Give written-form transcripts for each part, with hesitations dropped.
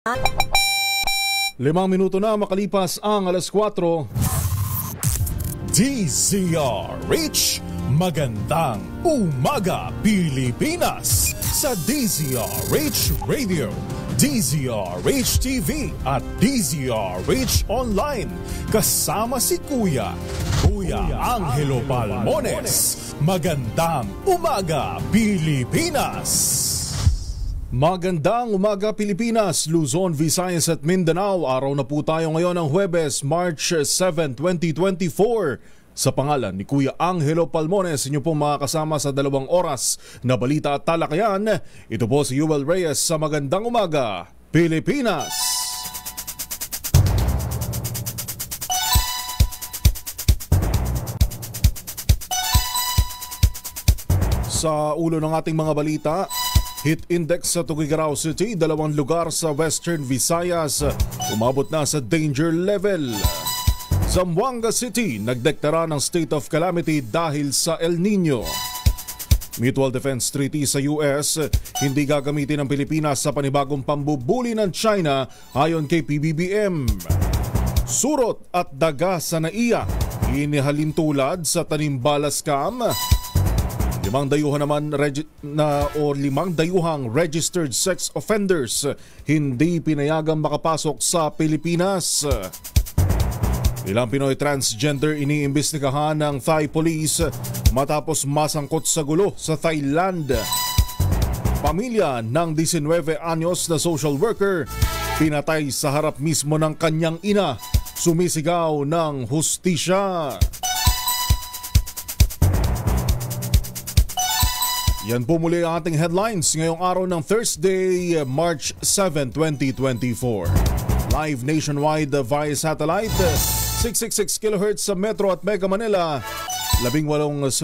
5 minuto na makalipas ang alas 4. DZRH, magandang umaga Pilipinas sa DZRH Radio, DZRH TV at DZRH Online. Kasama si Kuya Angelo Palmones. Magandang umaga Pilipinas. Magandang umaga Pilipinas, Luzon, Visayas at Mindanao. Araw na po tayo ngayon ng Huwebes, March 7, 2024. Sa pangalan ni Kuya Angelo Palmones, inyo pong makakasama sa 2 oras na balita at talakayan. Ito po si Yuel Reyes sa Magandang Umaga Pilipinas. Sa ulo ng ating mga balita, heat index sa Tuguegarao City, 2 lugar sa Western Visayas, umabot na sa danger level. Zamboanga City, nagdeklara ng state of calamity dahil sa El Nino. Mutual Defense Treaty sa US, hindi gagamitin ng Pilipinas sa panibagong pambubuli ng China ayon kay PBBM. Surot at daga sa NAIA, inihalin tulad sa Tanimbala scam. 5 dayuhan naman limang dayuhang registered sex offenders hindi pinayagang makapasok sa Pilipinas. Ilang Pinoy transgender iniimbestigahan ng Thai police matapos masangkot sa gulo sa Thailand. Pamilya ng 19 anyos na social worker pinatay sa harap mismo ng kanyang ina, sumisigaw ng hustisya. Yan po muli ang ating headlines ngayong araw ng Thursday, March 7, 2024. Live nationwide via satellite, 666 kHz sa Metro at Mega Manila, 18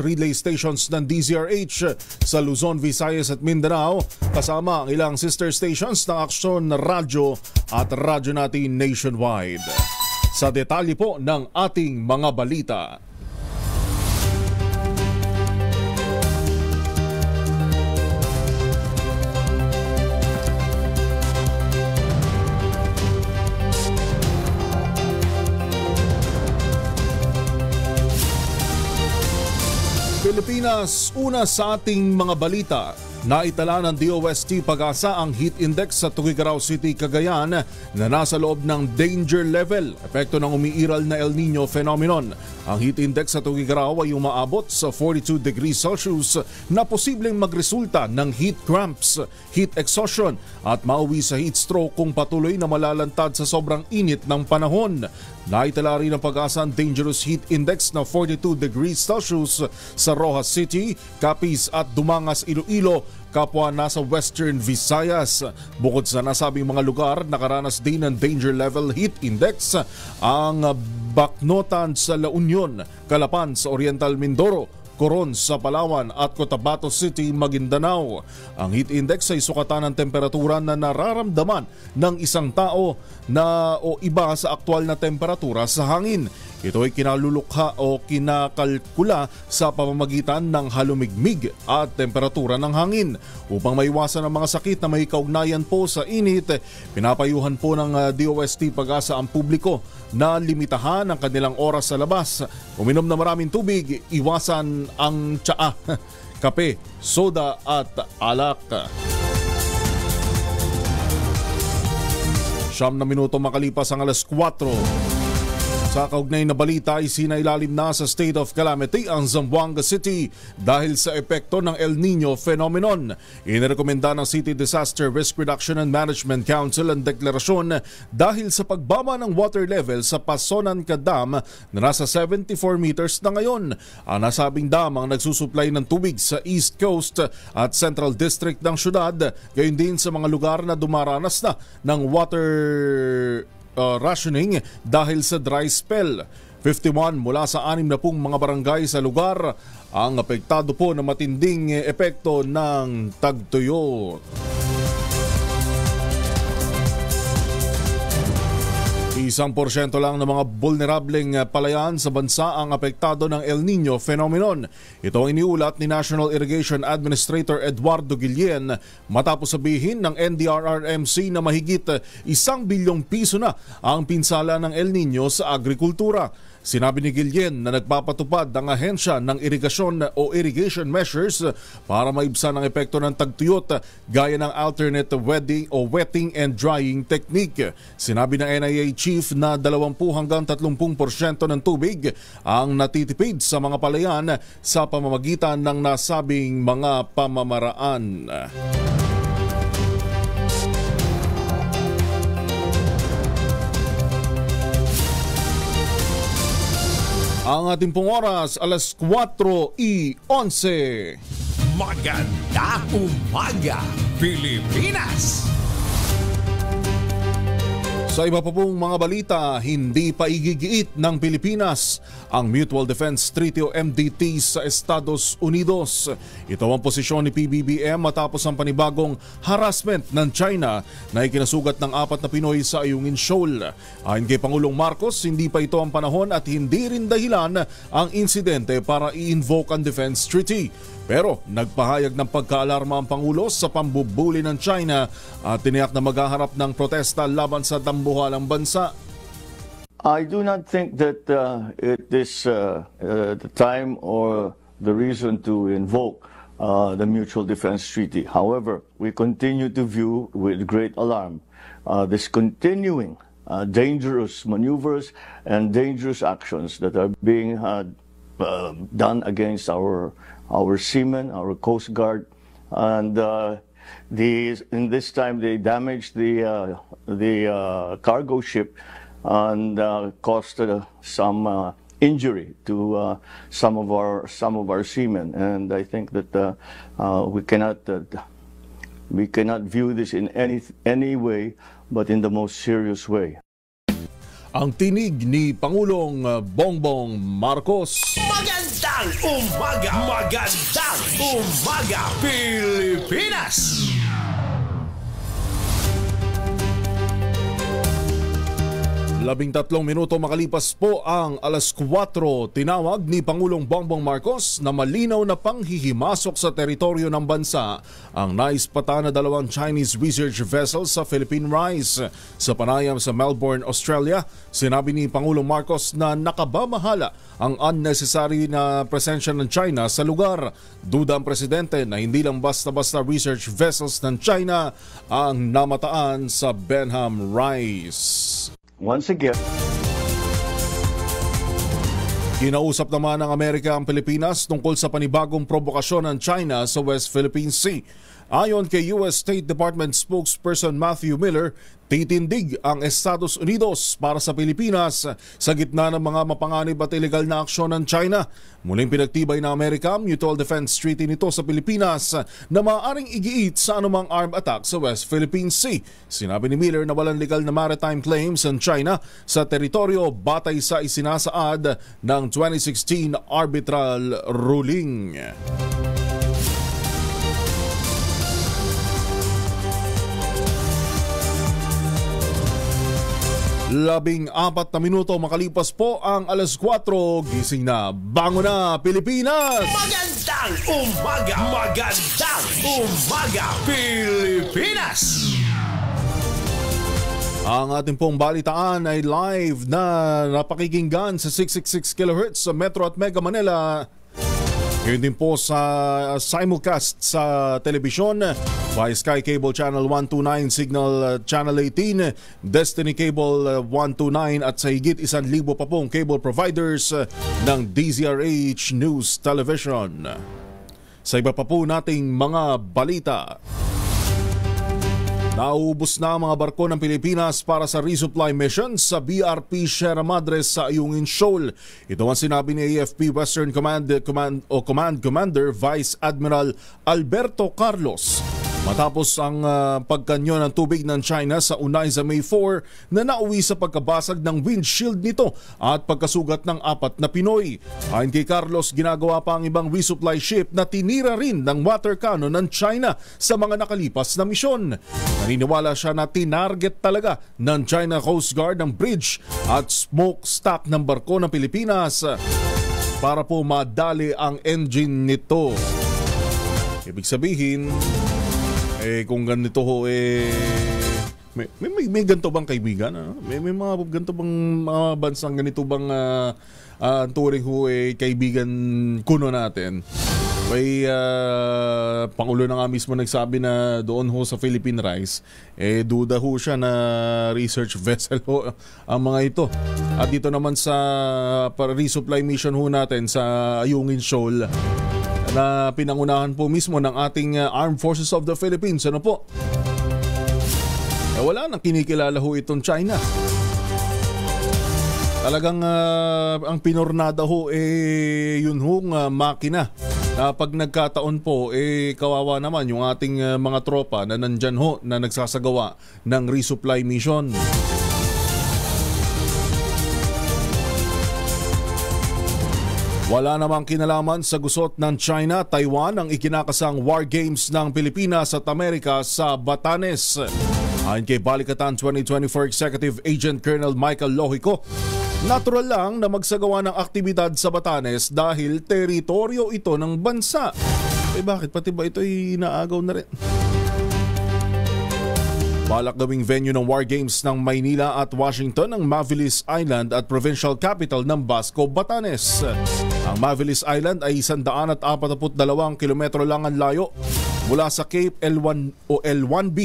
relay stations ng DZRH sa Luzon, Visayas at Mindanao, kasama ang ilang sister stations ng Aksyon Radyo at Radyo Natin Nationwide. Sa detalye po ng ating mga balita. Pilipinas, una sa ating mga balita. Naitala ng DOST Pag-asa ang heat index sa Tuguegarao City, Cagayan na nasa loob ng danger level, epekto ng umiiral na El Nino phenomenon. Ang heat index sa Tuguegarao ay umaabot sa 42 degrees Celsius na posibleng magresulta ng heat cramps, heat exhaustion at mauwi sa heat stroke kung patuloy na malalantad sa sobrang init ng panahon. Naitala rin ng Pag-asa ang dangerous heat index na 42 degrees Celsius sa Rojas City, Capiz at Dumangas, Iloilo, kapwa nasa Western Visayas. Bukod sa nasabing mga lugar, nakaranas din ng danger level heat index ang Bacnotan sa La Union, Calapan sa Oriental Mindoro, Coron sa Palawan at Cotabato City, Maguindanao. Ang heat index ay sukatan ng temperatura na nararamdaman ng isang tao o iba sa aktwal na temperatura sa hangin. Ito ay kinalulukha o kinakalkula sa pamamagitan ng halumigmig at temperatura ng hangin. Upang maiwasan ang mga sakit na may kaugnayan po sa init, pinapayuhan po ng DOST Pag-asa ang publiko na limitahan ang kanilang oras sa labas, uminom na maraming tubig, iwasan ang tsaa, kape, soda at alak. 9 minuto makalipas ang alas 4. Sa kaugnay na balita ay sinailalim na sa state of calamity ang Zamboanga City dahil sa epekto ng El Nino phenomenon. Inirekomenda ng City Disaster Risk Reduction and Management Council ang deklarasyon dahil sa pagbaba ng water level sa Pasonanca Dam na nasa 74 meters na ngayon. Ang nasabing dam ang nagsusupply ng tubig sa East Coast at Central District ng syudad, gayon din sa mga lugar na dumaranas na ng water rationing dahil sa dry spell. 51 mula sa 60 mga barangay sa lugar ang apektado po na matinding epekto ng tagtuyot. 1% lang ng mga vulnerableng palayan sa bansa ang apektado ng El Nino phenomenon. Ito ang iniulat ni National Irrigation Administrator Eduardo Guillen matapos sabihin ng NDRRMC na mahigit 1 bilyong piso na ang pinsala ng El Nino sa agrikultura. Sinabi ni Guillen na nagpapatupad ang ahensya ng irigasyon o irrigation measures para maibsan ang epekto ng tagtuyot gaya ng alternate wetting and drying technique. Sinabi ng NIA chief na 20 hanggang 30% ng tubig ang natitipid sa mga palayan sa pamamagitan ng nasabing mga pamamaraan. Ang ating pong oras, alas 4:11. Magandang umaga, Pilipinas! Sa iba pa pong mga balita, hindi pa igigiit ng Pilipinas ang Mutual Defense Treaty o MDT sa Estados Unidos. Ito ang posisyon ni PBBM matapos ang panibagong harassment ng China na ikinasugat ng 4 na Pinoy sa Ayungin Shoal. Ayon kay Pangulong Marcos, hindi pa ito ang panahon at hindi rin dahilan ang insidente para i-invoke ang Defense Treaty. Pero nagpahayag ng pagkaalarma ang Pangulo sa pambubuli ng China at tiniyak na maghaharap ng protesta laban sa dambuhalang bansa. I do not think that it is the time or the reason to invoke the Mutual Defense Treaty. However, we continue to view with great alarm this continuing dangerous maneuvers and dangerous actions that are being done against our seamen, our Coast Guard, and in this time they damaged the cargo ship and caused some injury to some of our seamen. And I think that we cannot view this in any way but in the most serious way. Ang tinig ni Pangulong Bongbong Marcos. Magandang umaga! Magandang umaga, Pilipinas! 13 minuto makalipas po ang alas 4, tinawag ni Pangulong Bongbong Marcos na malinaw na panghihimasok sa teritoryo ng bansa ang naispata na 2 Chinese research vessels sa Philippine Rise. Sa panayam sa Melbourne, Australia, sinabi ni Pangulong Marcos na nakabamahala ang unnecessary na presensya ng China sa lugar. Duda ang presidente na hindi lang basta-basta research vessels ng China ang namataan sa Benham Rise. Once again, kinausap naman ng Amerika ang Pilipinas tungkol sa panibagong provokasyon ng China sa West Philippine Sea. Ayon kay US State Department spokesperson Matthew Miller, titindig ang Estados Unidos para sa Pilipinas sa gitna ng mga mapanganib at ilegal na aksyon ng China. Muling pinagtibay ng Amerika ang Mutual Defense Treaty nito sa Pilipinas na maaaring igiit sa anumang armed attack sa West Philippine Sea. Sinabi ni Miller na walang legal na maritime claims ng China sa teritoryo batay sa isinasaad ng 2016 arbitral ruling. 14 na minuto makalipas po ang alas 4. Gising na, bango na Pilipinas! Magandang umaga! Magandang umaga, Pilipinas! Ang ating pong balitaan ay live na napakikinggan sa 666 kHz sa Metro at Mega Manila. Ngayon din po sa simulcast sa telebisyon by Sky Cable Channel 129, Signal Channel 18, Destiny Cable 129 at sa higit 1,000 pa pong cable providers ng DZRH News Television. Sa iba pa po nating mga balita, nauubos na ang mga barko ng Pilipinas para sa resupply mission sa BRP Sierra Madre sa Ayungin Shoal. Ito ang sinabi ni AFP Western Command Commander Vice Admiral Alberto Carlos. Matapos ang pagkanyo ng tubig ng China sa Unay sa May 4 na nauwi sa pagkabasag ng windshield nito at pagkasugat ng 4 na Pinoy. Ayon kay Carlos, ginagawa pa ang ibang resupply ship na tinira rin ng water cannon ng China sa mga nakalipas na misyon. Naniniwala siya na tinarget talaga ng China Coast Guard ng bridge at smokestack ng barko ng Pilipinas para po madali ang engine nito. Ibig sabihin, kung ganito ho, may ganito bang kaibigan? May mga ganito bang mga bansang ganito bang turing ho kaibigan kuno natin? May Pangulo na nga mismo nagsabi na doon ho sa Philippine Rice, duda ho siya na research vessel ho ang mga ito. At dito naman sa resupply mission ho natin sa Ayungin Shoal, na pinangunahan po mismo ng ating Armed Forces of the Philippines. Ano po? Wala nang kinikilala ho itong China. Talagang ang pinornada ho yun hong makina. Pag nagkataon po, kawawa naman yung ating mga tropa na nandyan ho na nagsasagawa ng resupply mission. Wala namang kinalaman sa gusot ng China, Taiwan ang ikinakasang War Games ng Pilipinas at Amerika sa Batanes. Ayon kay Balikatan 2024 Executive Agent Colonel Michael Lohico, natural lang na magsagawa ng aktibidad sa Batanes dahil teritoryo ito ng bansa. Bakit? Pati ba ito inaagaw na rin? Balak gawing venue ng War Games ng Maynila at Washington ang Mavilis Island at provincial capital ng Basco, Batanes. Ang Mavilis Island ay 142 kilometro lang ang layo mula sa Cape L1 o L1B,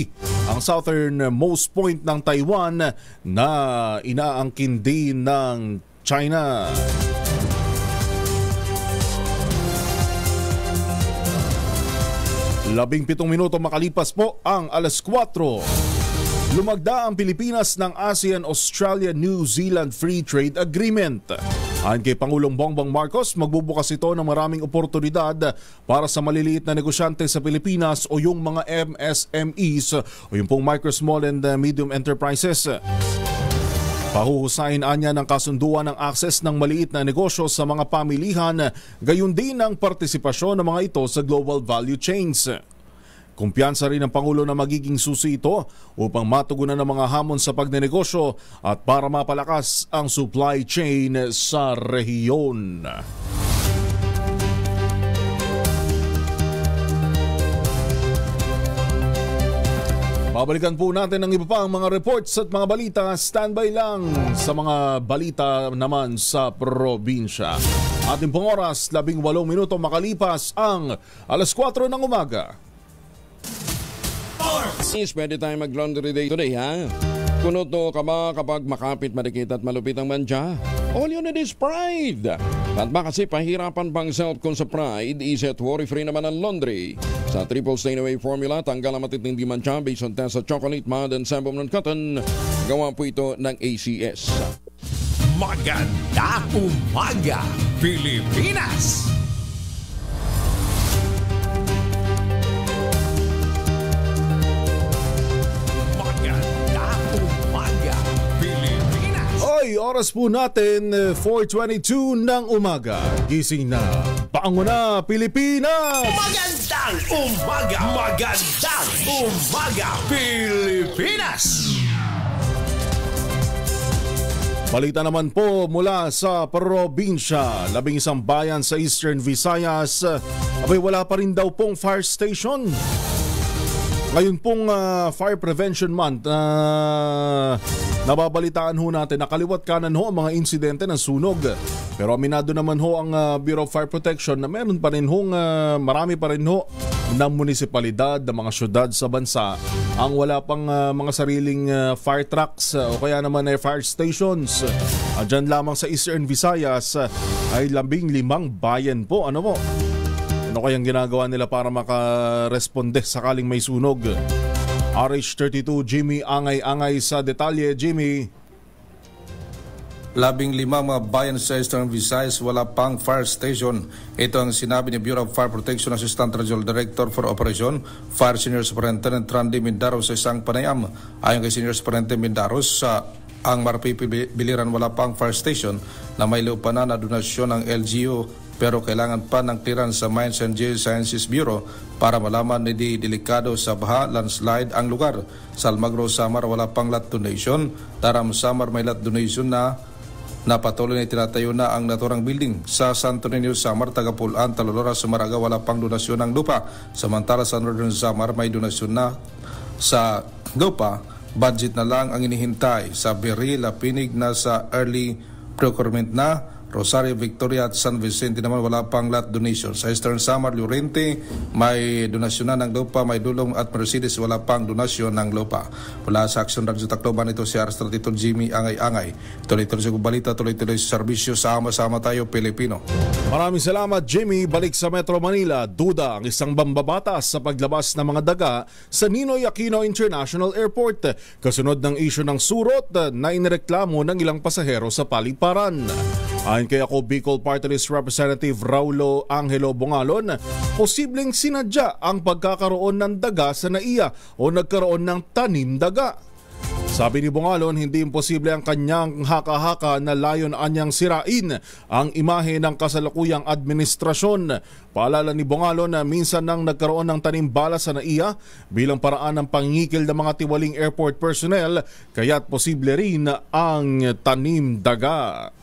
ang southernmost point ng Taiwan na inaangkin din ng China. Labing 7 minuto makalipas po ang alas 4. Lumagda ang Pilipinas ng ASEAN-Australia-New Zealand Free Trade Agreement. Ayon kay Pangulong Bongbong Marcos, magbubukas ito ng maraming oportunidad para sa maliliit na negosyante sa Pilipinas o yung mga MSMEs o yung pong micro, small and medium enterprises. Pahuhusayin anya ng kasunduan ng akses ng maliit na negosyo sa mga pamilihan, gayon din ang partisipasyon ng mga ito sa global value chains. Kumpiyansa rin ng Pangulo na magiging susi ito upang matugunan ng mga hamon sa pagnenegosyo at para mapalakas ang supply chain sa rehiyon. Babalikan po natin ang iba pa ang mga reports at mga balita. Standby lang sa mga balita naman sa probinsya. Ating pong oras, 18 minuto makalipas ang alas 4 ng umaga. Pwede tayo mag-laundry day today, ha? Kunoto ka ba kapag makapit, madikit at malupit ang mantsa? All you need is Pride. At ba kasi pahirapan pang self kung sa Pride, easy at worry-free naman ang laundry. Sa triple stain-away formula, tanggal ang matitindi mantsa based on test sa chocolate, mud, and sample ng cotton. Gawa po ito ng ACS. Maganda umaga, Pilipinas! Oras po natin 4:22 ng umaga. Gising na, paango na Pilipinas! Magandang umaga! Magandang umaga, Pilipinas! Balita naman po mula sa probinsya. 11 bayan sa Eastern Visayas, wala pa rin daw pong fire station. Ngayon pong Fire Prevention Month, nababalitaan ho natin na kaliwat kanan ho ang mga insidente ng sunog. Pero aminado naman ho ang Bureau of Fire Protection na meron pa rin ho, marami pa rin ho ng munisipalidad, ng mga syudad sa bansa ang wala pang mga sariling fire trucks o kaya naman fire stations. Diyan lamang sa Eastern Visayas ay 15 bayan po. Ano po? Ano kayang ginagawa nila para makaresponde sakaling may sunog? RH32 Jimmy Angay-Angay sa detalye. Jimmy. 15 mga bayan sa Eastern Visayas wala pang fire station. Ito ang sinabi ni Bureau of Fire Protection Assistant Regional Director for Operation Fire Senior Superintendent Randy Mindaros sa isang panayam. Ayon kay Senior Superintendent Mindaros, ang Marapi-Biliran wala pang fire station na may lupa na donasyon ng LGU pero kailangan pa ng clearance sa Mines and Geosciences Bureau para malaman na delikado sa baha, landslide ang lugar. Sa Almagro, Samar wala pang lot donation. Taram, Samar may lot donation na patuloy na tinatayo na ang naturang building. Sa Santo Niño, Samar, Tagapulaan, Talolora, Sumaraga wala pang donasyon ng lupa. Samantala sa Northern Samar may donasyon na sa lupa. Budget na lang ang inihintay. Sa Beril, Lapinig na sa early procurement na. Rosario, Victoria at San Vicente naman wala pang lot donation. Sa Eastern Samar, Llorente may donasyon na ng lupa, may Dulong at Mercedes wala pang donasyon ng lupa. Mula sa Action Radio Tacloban, ito si Arstro Tito Jimmy Angay-Angay. Tuloy-tuloy sa balita, tuloy-tuloy sa serbisyo, sama-sama tayo Pilipino. Maraming salamat, Jimmy. Balik sa Metro Manila, duda ang isang mambabatas sa paglabas ng mga daga sa Ninoy Aquino International Airport. Kasunod ng issue ng surot na inireklamo ng ilang pasahero sa paliparan. Ayon kay ako, Bicol Party List Representative Raulo Angelo Bongalon, posibleng sinadya ang pagkakaroon ng daga sa NAIA o nagkaroon ng tanim daga. Sabi ni Bongalon, hindi imposible ang kanyang haka-haka na layon anyang sirain ang imahe ng kasalukuyang administrasyon. Paalala ni Bongalon na minsan nang nagkaroon ng tanim bala sa NAIA bilang paraan ng pangingikil ng mga tiwaling airport personnel, kaya't posible rin ang tanim daga.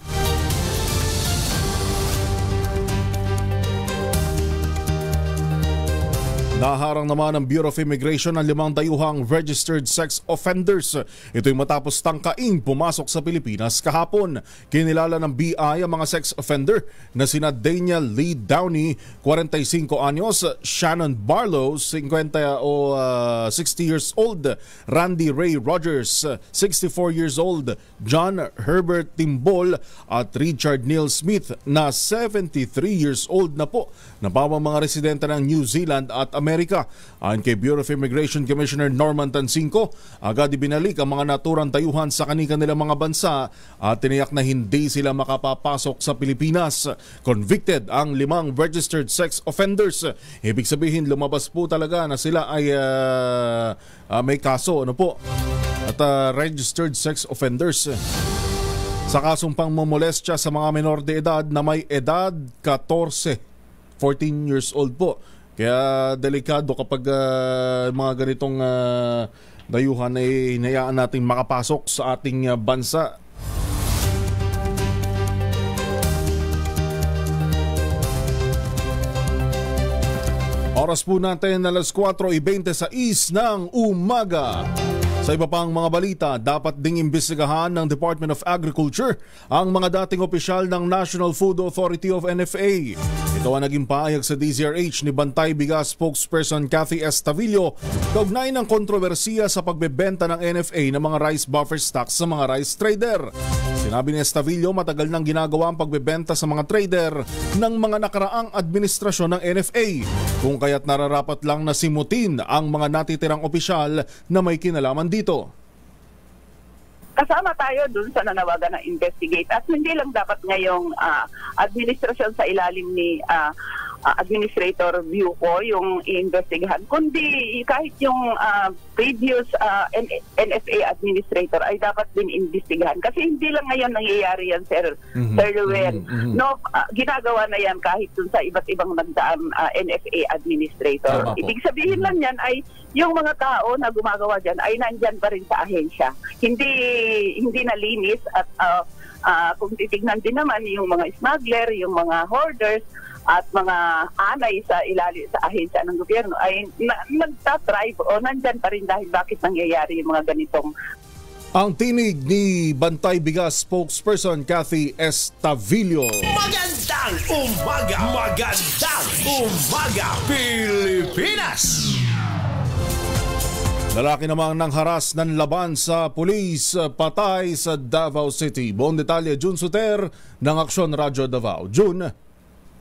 Naharang naman ng Bureau of Immigration ang 5 dayuhang registered sex offenders. Ito'y matapos tangkaing pumasok sa Pilipinas kahapon. Kinilala ng BI ang mga sex offender na sina Daniel Lee Downey, 45 anyos, Shannon Barlow, 60 years old, Randy Ray Rogers, 64 years old, John Herbert Timbol at Richard Neil Smith na 73 years old na po, na bawang mga residente ng New Zealand at Amerika. Ayon kay Bureau of Immigration Commissioner Norman Tansinko, agad ibinalik ang mga naturang dayuhan sa kanilang mga bansa at tiniyak na hindi sila makapapasok sa Pilipinas. Convicted ang 5 registered sex offenders. Ibig sabihin, lumabas po talaga na sila ay may kaso, ano po, at registered sex offenders. Sa kasong pangmomolestya sa mga menor de edad na may edad 14 years old po. Kaya delikado kapag mga ganitong dayuhan ay hinayaan natin makapasok sa ating bansa. Oras po natin na alas 4:26 ng umaga. Sa iba pang mga balita, dapat ding imbestigahan ng Department of Agriculture ang mga dating opisyal ng National Food Authority of NFA. Ito ang naging pahayag sa DZRH ni Bantay Bigas spokesperson Cathy Estavillo kaugnay ng kontrobersiya sa pagbebenta ng NFA ng mga rice buffer stocks sa mga rice trader. Sinabi ni Estavillo, matagal nang ginagawa ang pagbebenta sa mga trader ng mga nakaraang administrasyon ng NFA, kung kaya't nararapat lang na simutin ang mga natitirang opisyal na may kinalaman dito. Kasama tayo dun sa nanawagan na investigate at hindi lang dapat ngayong administrasyon sa ilalim ni Administrator Viuco yung iimbestigahan, kundi kahit yung previous NFA administrator ay dapat din imbestigahan. Kasi hindi lang ngayon nangyayari yan, Sir Ruel. No, ginagawa na yan kahit dun sa iba't ibang nagdaang NFA administrator. Ibig sabihin lang yan ay yung mga tao na gumagawa dyan ay nandyan pa rin sa ahensya. Hindi nalinis at kung titignan din naman yung mga smuggler, yung mga hoarders, at mga anay sa ilalim sa ahensya ng gobyerno ay nagtatribe o nandyan pa rin dahil bakit nangyayari yung mga ganitong. Ang tinig ni Bantay Bigas spokesperson Cathy Estavillo. Magandang umaga! Magandang umaga, Pilipinas! Lalaki namang nangharas ng laban sa pulis, patay sa Davao City. Buong detalye, June Suter ng Aksyon Radyo Davao. June.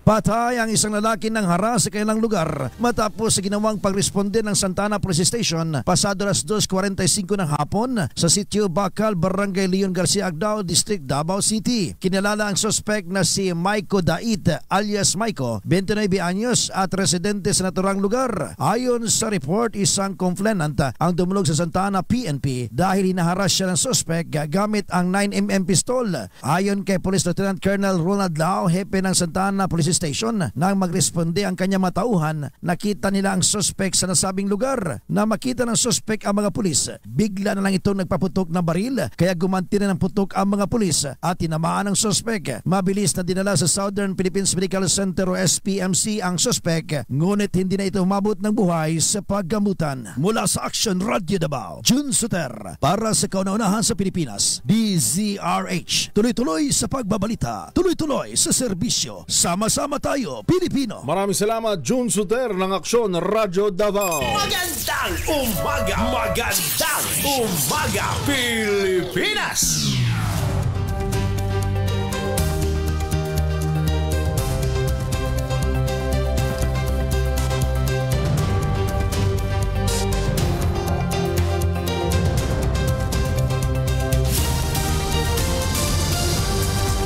Patay ang isang lalaki ng haras sa kanilang lugar matapos sa ginawang pagresponde ng Santana Police Station pasado alas 2:45 ng hapon sa sitio Bacal, Barangay Leon Garcia Agdao, District Davao City. Kinalala ang suspect na si Maiko Dait alias Maiko, 29 anyos at residente sa naturang lugar. Ayon sa report, isang complainant ang dumulog sa Santana PNP dahil hinaharas siya ng suspect gamit ang 9mm pistol. Ayon kay Police Lieutenant Colonel Ronald Lao, hepe ng Santana Police Station, nang magresponde ang kanyang matauhan, nakita nila ang suspect sa nasabing lugar. Na makita ng suspect ang mga pulis, bigla na lang itong nagpaputok ng baril, kaya gumanti na ng putok ang mga pulis at tinamaan ng suspect. Mabilis na dinala sa Southern Philippines Medical Center o SPMC ang suspect, ngunit hindi na ito umabot ng buhay sa paggamutan. Mula sa Action Radio Davao, June Suter, para sa kauna-unahan sa Pilipinas, DZRH. Tuloy-tuloy sa pagbabalita, tuloy-tuloy sa serbisyo. Sama-sama tayo, Pilipino. Maraming salamat, June Suter ng Aksyon Radio Davao. Magandang umaga! Magandang umaga, Pilipinas!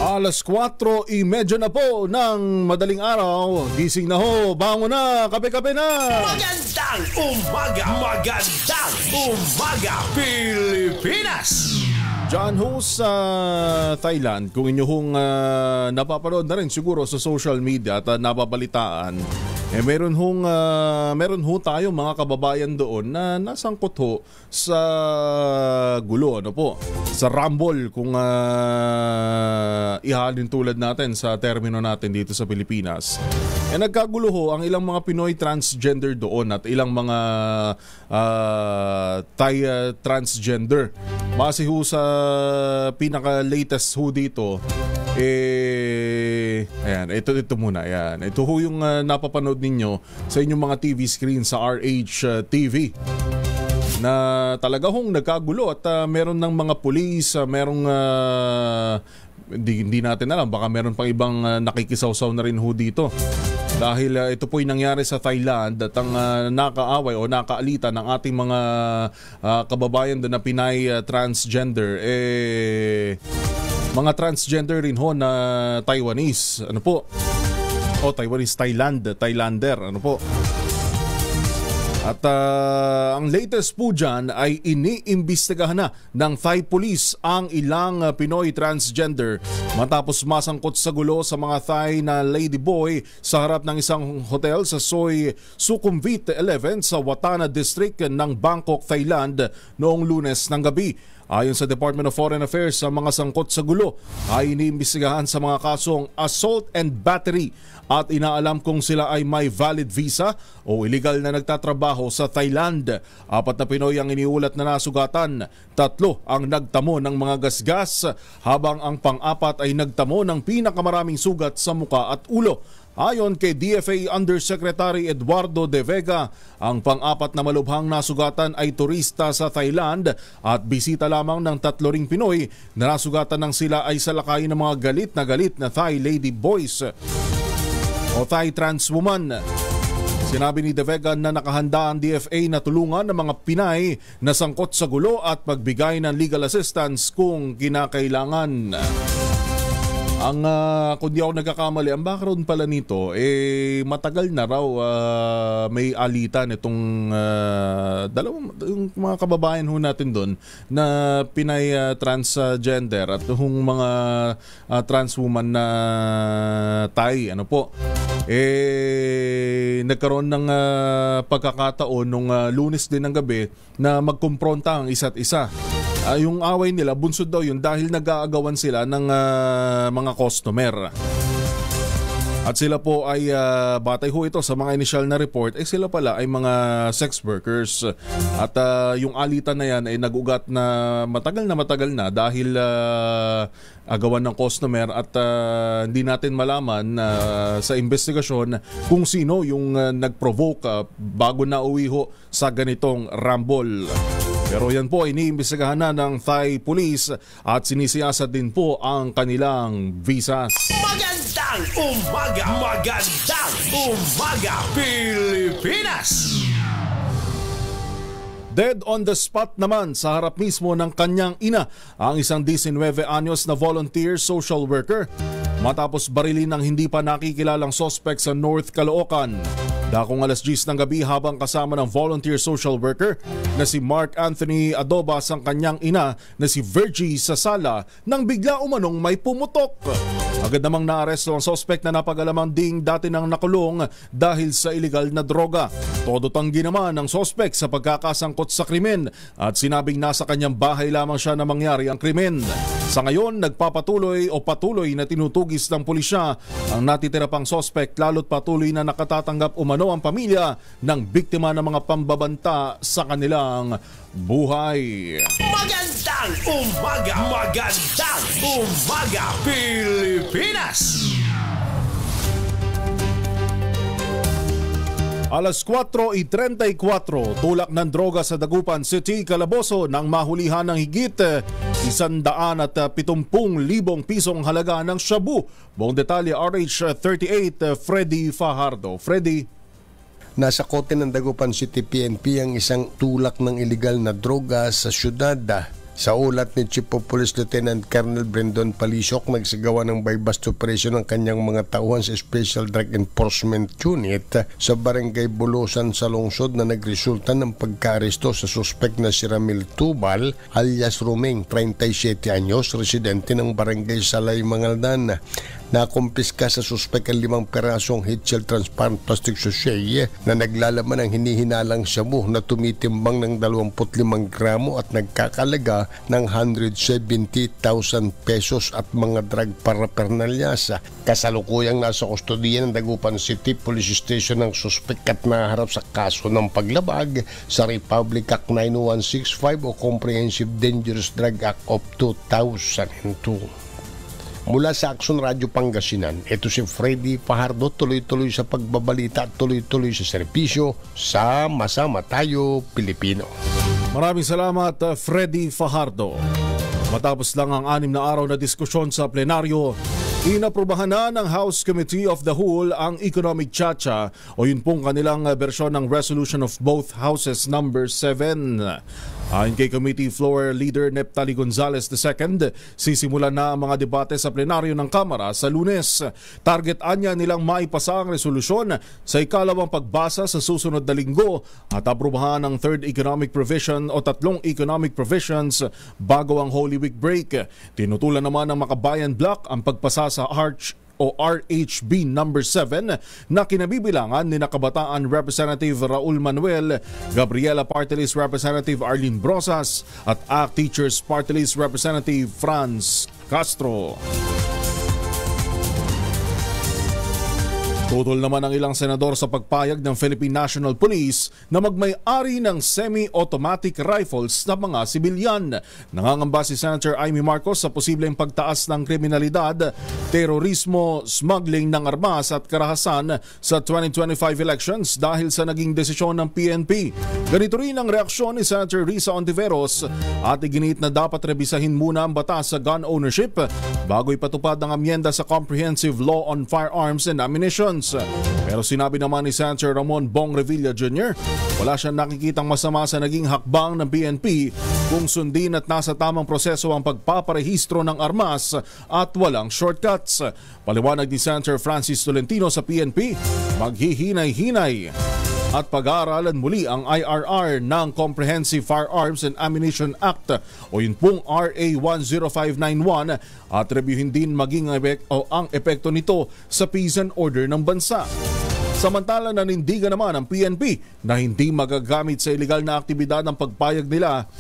Alas 4:30 na po ng madaling araw. Gising na ho, bangon na, kape-kape na. Magandang umaga! Magandang umaga, Pilipinas! Diyan ho sa Thailand, kung inyo hong napapanood na rin siguro sa social media at napabalitaan, meron ho tayo mga kababayan doon na nasangkot ho sa gulo, ano po, sa rumble kung ihalin tulad natin sa termino natin dito sa Pilipinas. Nagkagulo ho ang ilang mga Pinoy transgender doon at ilang mga Thai transgender. Base ho sa pinaka-latest ho dito, ayan, ito muna, ayan. Ito ho yung napapanood ninyo sa inyong mga TV screen sa RH TV. Na talaga hong nagkagulo at meron ng mga pulis, merong hindi natin alam, baka meron pang ibang nakikisawsaw na rin ho dito. Dahil ito po'y nangyari sa Thailand at ang nakaaway o nakaalita ng ating mga kababayan doon na Pinay transgender, mga transgender rin ho na Taiwanese, ano po? O Taiwanese, Thailander, ano po? At ang latest po dyan ay iniimbestigahan na ng Thai Police ang ilang Pinoy transgender matapos masangkot sa gulo sa mga Thai na ladyboy sa harap ng isang hotel sa Soi Sukhumvit 11 sa Watana District ng Bangkok, Thailand noong Lunes ng gabi. Ayon sa Department of Foreign Affairs, ang mga sangkot sa gulo ay iniimbestigahan sa mga kasong assault and battery at inaalam kung sila ay may valid visa o illegal na nagtatrabaho sa Thailand. 4 na Pinoy ang iniulat na nasugatan, 3 ang nagtamo ng mga gasgas habang ang pang-4 ay nagtamo ng pinakamaraming sugat sa muka at ulo. Ayon kay DFA Undersecretary Eduardo De Vega, ang pang-4 na malubhang nasugatan ay turista sa Thailand at bisita lamang ng 3 ring Pinoy na nasugatan ng sila ay salakay ng mga galit na Thai lady boys o Thai trans woman. Sinabi ni De Vega na nakahanda ang DFA na tulungan ng mga Pinay na sangkot sa gulo at magbigay ng legal assistance kung kinakailangan. Ang kung di ako nagkakamali, ang background pala nito, matagal na raw may alitan itong yung mga kababayan ho natin doon na Pinay transgender at yung mga trans woman na Thai, ano po, nagkaroon ng pagkakataon nung Lunes din ng gabi na magkumpronta ang isa't isa. Yung away nila, bunsod daw yun dahil nag-aagawan sila ng mga customer. At sila po ay batay ho ito sa mga initial na report, sila pala ay mga sex workers. At yung alitan na yan ay nag-ugat na matagal na dahil agawan ng customer at hindi natin malaman sa investigasyon kung sino yung nag-provoke bago na uwi ho sa ganitong rumble. Pero yan po iniimbestigahan na ng Thai Police at sinisiyasat din po ang kanilang visas. Magandang umaga! Magandang umaga, Pilipinas! Dead on the spot naman sa harap mismo ng kanyang ina ang isang 19 anyos na volunteer social worker matapos barilin ng hindi pa nakikilalang suspect sa North Caloocan. Dakong alas 10 ng gabi habang kasama ng volunteer social worker na si Mark Anthony Adobas ang kanyang ina na si Virgie sa sala nang bigla umanong may pumutok. Agad namang naaresto ang suspect na napag-alamang ding dati nang nakulong dahil sa illegal na droga. Todo tanggi naman ang suspect sa pagkakasangkot sa krimen at sinabing nasa kanyang bahay lamang siya na mangyari ang krimen. Sa ngayon, patuloy na tinutugis ng pulisya ang natitira pang suspect lalo't patuloy na nakatatanggap umano ang pamilya ng biktima ng mga pambabanta sa kanilang buhay. Magandang umaga! Magandang umaga, Pilipinas! Alas 4:34, tulak ng droga sa Dagupan City, Calabozo nang mahulihan ng higit 170,000 pisong halaga ng shabu. Buong detalye RH38 Freddy Fajardo. Freddy. Nasa kote ng Dagupan City PNP ang isang tulak ng iligal na droga sa syudad. Sa ulat ni Chief of Police Lieutenant Colonel Brendon Palisok, nagsagawa ng buy-bust operation ng kanyang mga tauhan sa Special Drug Enforcement Unit sa Barangay Bulusan sa lungsod na nagresulta ng pagka-aresto sa suspect na si Ramil Tubal alias Romeng, 37 anyos, residente ng Barangay Salay, Mangaldan. Nakumpiska sa suspect ang 5 perasong heat-shell transparent plastic sachet na naglalaman ng hinihinalang shabu na tumitimbang ng 25 gramo at nagkakalaga ng 170,000 pesos at mga drug parapernalyas. Kasalukuyang nasa kustodiya ng Dagupan City Police Station ng suspect at naharap sa kaso ng paglabag sa Republic Act 9165 o Comprehensive Dangerous Drug Act of 2002. Mula sa Action Radio Pangasinan, ito si Freddy Fajardo, tuloy-tuloy sa pagbabalita at tuloy-tuloy sa serbisyo. Sama-sama tayo, Pilipino. Maraming salamat, Freddy Fajardo. Matapos lang ang 6 na araw na diskusyon sa plenaryo, inaprubahan na ng House Committee of the Whole ang Economic Chacha o yun pong kanilang bersyon ng Resolution of both Houses number 7. Ayon kay Committee Floor Leader Neptali Gonzales II, sisimulan na ang mga debate sa plenaryo ng Kamara sa Lunes. Target anya nilang maipasa ang resolusyon sa ikalawang pagbasa sa susunod na linggo at aprubahan ang 3rd Economic Provision o 3 Economic Provisions bago ang Holy Week break. Tinutulan naman ng Makabayan Bloc ang pagpasa sa RHB number 7 na kinabibilangan ni Kabataan Representative Raul Manuel, Gabriela Party List Representative Arlene Brosas at ACT Teachers Party List Representative Franz Castro. Tutol naman ang ilang senador sa pagpayag ng Philippine National Police na magmay-ari ng semi-automatic rifles na mga sibilyan. Nangangamba si Senator Amy Marcos sa posibleng pagtaas ng kriminalidad, terorismo, smuggling ng armas at karahasan sa 2025 elections dahil sa naging desisyon ng PNP. Ganito rin ang reaksyon ni Senator Risa Ontiveros at iginit na dapat rebisahin muna ang batas sa gun ownership bago ipatupad ang amyenda sa Comprehensive Law on Firearms and Ammunition. Pero sinabi naman ni Senator Ramon Bong Revilla Jr., wala siyang nakikitang masama sa naging hakbang ng PNP kung sundin at nasa tamang proseso ang pagpaparehistro ng armas at walang shortcuts. Paliwanag ni Senator Francis Tolentino sa PNP, maghihinay-hinay at pag-aaralan muli ang IRR ng Comprehensive Firearms and Ammunition Act o yun pong RA 10591 at reviewin din maging ang epekto nito sa peace and order ng bansa. Samantala nanindigan naman ang PNP na hindi magagamit sa iligal na aktibidad ang pagpayag nila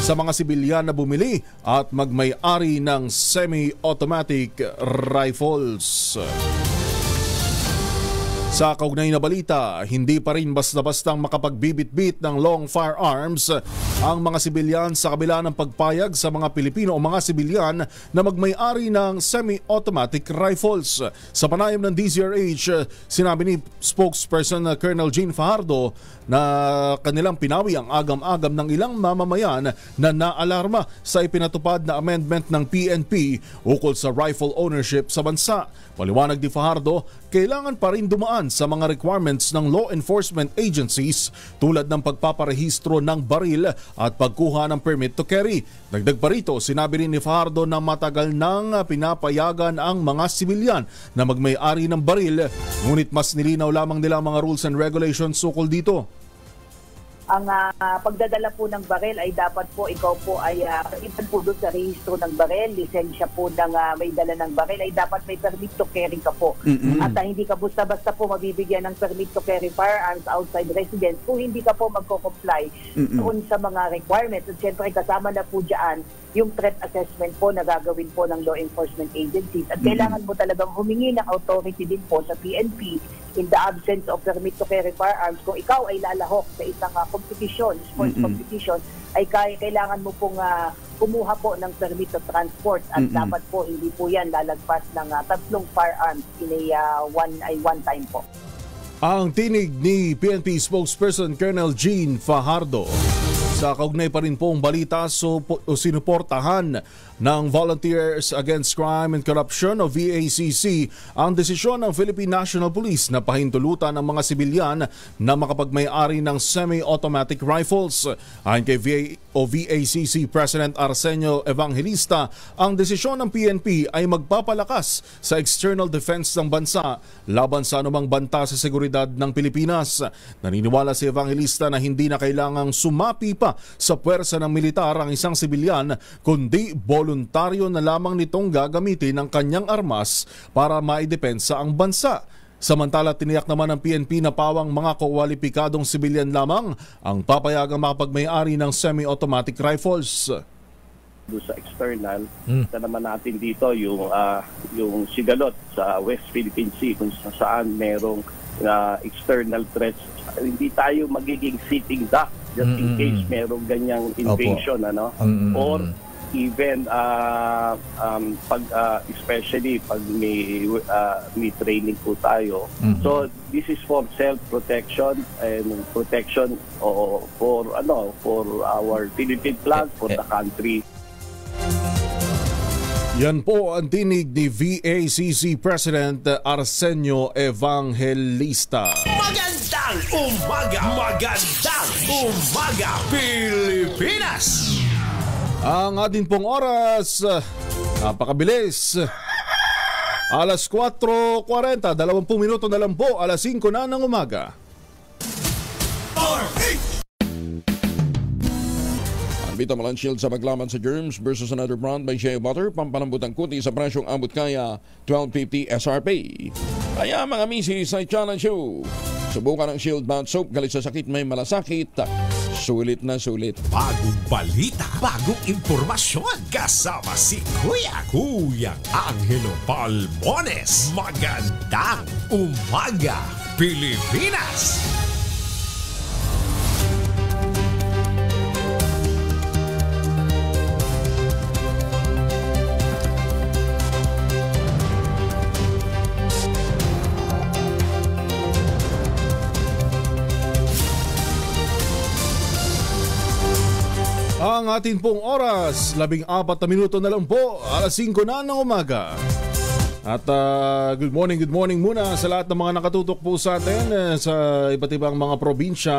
sa mga sibilyan na bumili at magmay-ari ng semi-automatic rifles. Sa kaugnay na balita, hindi pa rin basta-bastang makapagbibit-bit ng long firearms ang mga sibilyan sa kabila ng pagpayag sa mga Pilipino o mga sibilyan na magmay-ari ng semi-automatic rifles. Sa panayam ng DZRH, sinabi ni spokesperson Colonel Jean Fajardo na kanilang pinawi ang agam-agam ng ilang mamamayan na naalarma sa ipinatupad na amendment ng PNP ukol sa rifle ownership sa bansa. Paliwanag ni Fajardo, kailangan pa rin dumaan sa mga requirements ng law enforcement agencies tulad ng pagpaparehistro ng baril at pagkuha ng permit to carry. Dagdag pa rito, sinabi rin ni Fajardo na matagal nang pinapayagan ang mga sibilyan na magmay-ari ng baril, ngunit mas nilinaw lamang nila mga rules and regulations ukol dito. Ang pagdadala po ng baril ay dapat po ikaw po ay ipan po doon sa rehistro ng baril, lisensya po ng may dala ng baril ay dapat may permit to carry ka po. At hindi ka basta-basta po mabibigyan ng permit to carry firearms outside residence kung hindi ka po magko-comply doon sa mga requirements. At syempre kasama na po dyan yung threat assessment po na gagawin po ng law enforcement agencies. At kailangan mo talagang humingi ng authority din po sa PNP in the absence of permit to carry firearms. Kung ikaw ay lalahok sa isang competition, sports competition, ay kailangan mo pong kumuha po ng permit to transport at dapat po hindi po yan lalagpas ng 3 firearms in a one time po. Ang tinig ni PNP spokesperson Colonel Jean Fajardo. Sa kaugnay pa rin pong balita, sinuportahan ng Volunteers Against Crime and Corruption o VACC ang desisyon ng Philippine National Police na pahintulutan ang mga sibilyan na makapagmay-ari ng semi-automatic rifles. Ayon kay VACC President Arsenio Evangelista, ang desisyon ng PNP ay magpapalakas sa external defense ng bansa laban sa anumang banta sa seguridad ng Pilipinas. Naniniwala si Evangelista na hindi na kailangang sumapi pa sa puwersa ng militar ang isang sibilyan, kundi voluntaryo na lamang nitong gagamitin ang kanyang armas para maidepensa ang bansa. Samantala, tiniyak naman ng PNP na pawang mga kwalipikadong sibilyan lamang ang papayagang makapagmay-ari ng semi-automatic rifles. Do sa external, sa naman natin dito yung Sigalot sa West Philippine Sea kung saan merong external threats. Hindi tayo magiging sitting duck just in case merong ganyang invasion, or even especially pag may training po tayo. So this is for self-protection and protection for our Philippine flag, for the country. Yan po ang tinig ni VACC President Arsenio Evangelista. Magandang umaga, Pilipinas! Ang ating pong oras, napakabilis. Alas 4:40, 20 minuto na lang po, alas 5 na ng umaga. Vita Malan Shield sa paglaban sa germs versus another brand by Shea Butter, pampalambot ang kuti sa presyong ambot kaya 12.50 SRP. Kaya mga misis ay challenge you. Subukan ang Shield Bound Soap, galit sa sakit may malasakit. Sulit na sulit. Bagong balita, bagong impormasyon. Kasama si Kuya Angelo Palmones. Magandang umaga, Pilipinas! Ang ating pong oras, 14 na minuto na lang po, alas 5 na ng umaga. At good morning muna sa lahat ng mga nakatutok po sa atin sa iba't ibang mga probinsya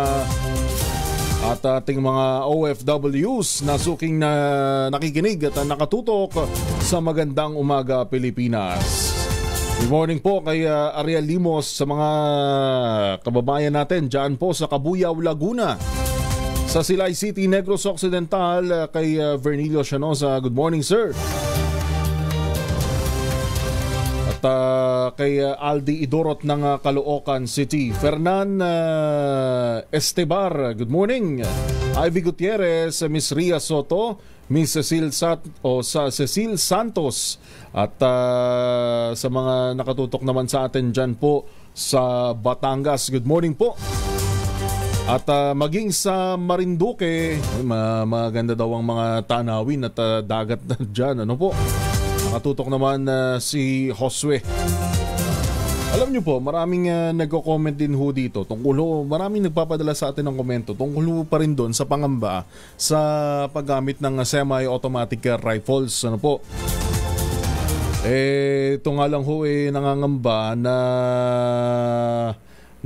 at ating mga OFWs na suking na nakikinig at nakatutok sa Magandang Umaga Pilipinas. Good morning po kay Ariel Limos sa mga kababayan natin dyan po sa Cabuyao, Laguna. Sa Silay City, Negros Occidental, kay Vernilio Sianosa, good morning sir. At kay Aldi Idorot ng Caloocan City. Fernan Estebar, good morning. Ivy Gutierrez, Miss Ria Soto, Miss Cecil Santos at sa mga nakatutok naman sa atin dyan po sa Batangas. Good morning po. At maging sa Marinduque, maganda daw ang mga tanawin at dagat na dyan. Ano po? Nakatutok naman si Josue. Alam nyo po, maraming nagko-comment din ho dito maraming nagpapadala sa atin ng komento tungkol pa rin doon sa pangamba sa paggamit ng semi-automatic rifles. Ano po? Ito nga lang ho nangangamba na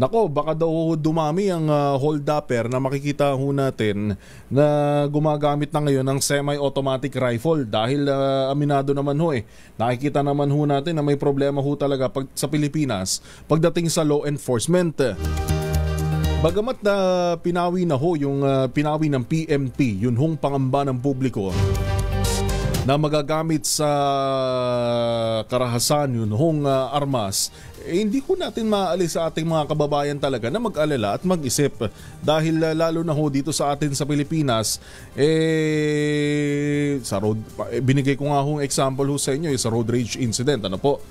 baka daw dumami ang hold-upper na makikita ho natin na gumagamit na ngayon ng semi-automatic rifle dahil aminado naman ho nakikita naman ho natin na may problema ho talaga sa Pilipinas pagdating sa law enforcement. Bagamat na pinawi na ho yung pinawi ng PMP, yun hong pangamba ng publiko na magagamit sa karahasan yun hong armas, hindi ko natin maalis sa ating mga kababayan talaga na mag-alala at mag-isip dahil lalo na ho dito sa atin sa Pilipinas sa road, binigay ko nga hong example ho sa inyo sa road rage incident. Ano po?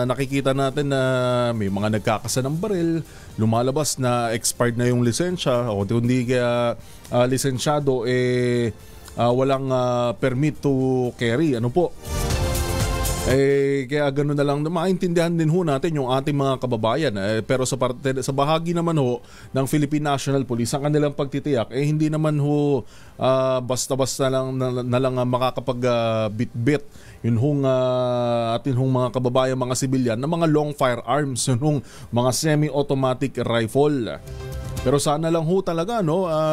Nakikita natin na may mga nagkakasa ng baril, lumalabas na expired na yung lisensya o hindi kaya lisensyado walang permit to carry. Ano po? Kaya gano'n na lang, maintindihan din ho natin yung ating mga kababayan. Pero sa bahagi naman ho ng Philippine National Police, ang kanilang pagtitiyak, hindi naman ho basta-basta na lang makakapag-bit-bit yun hong atin hong mga kababayan, mga sibilyan na mga long firearms, yun hong mga semi-automatic rifle. Pero sana lang ho talaga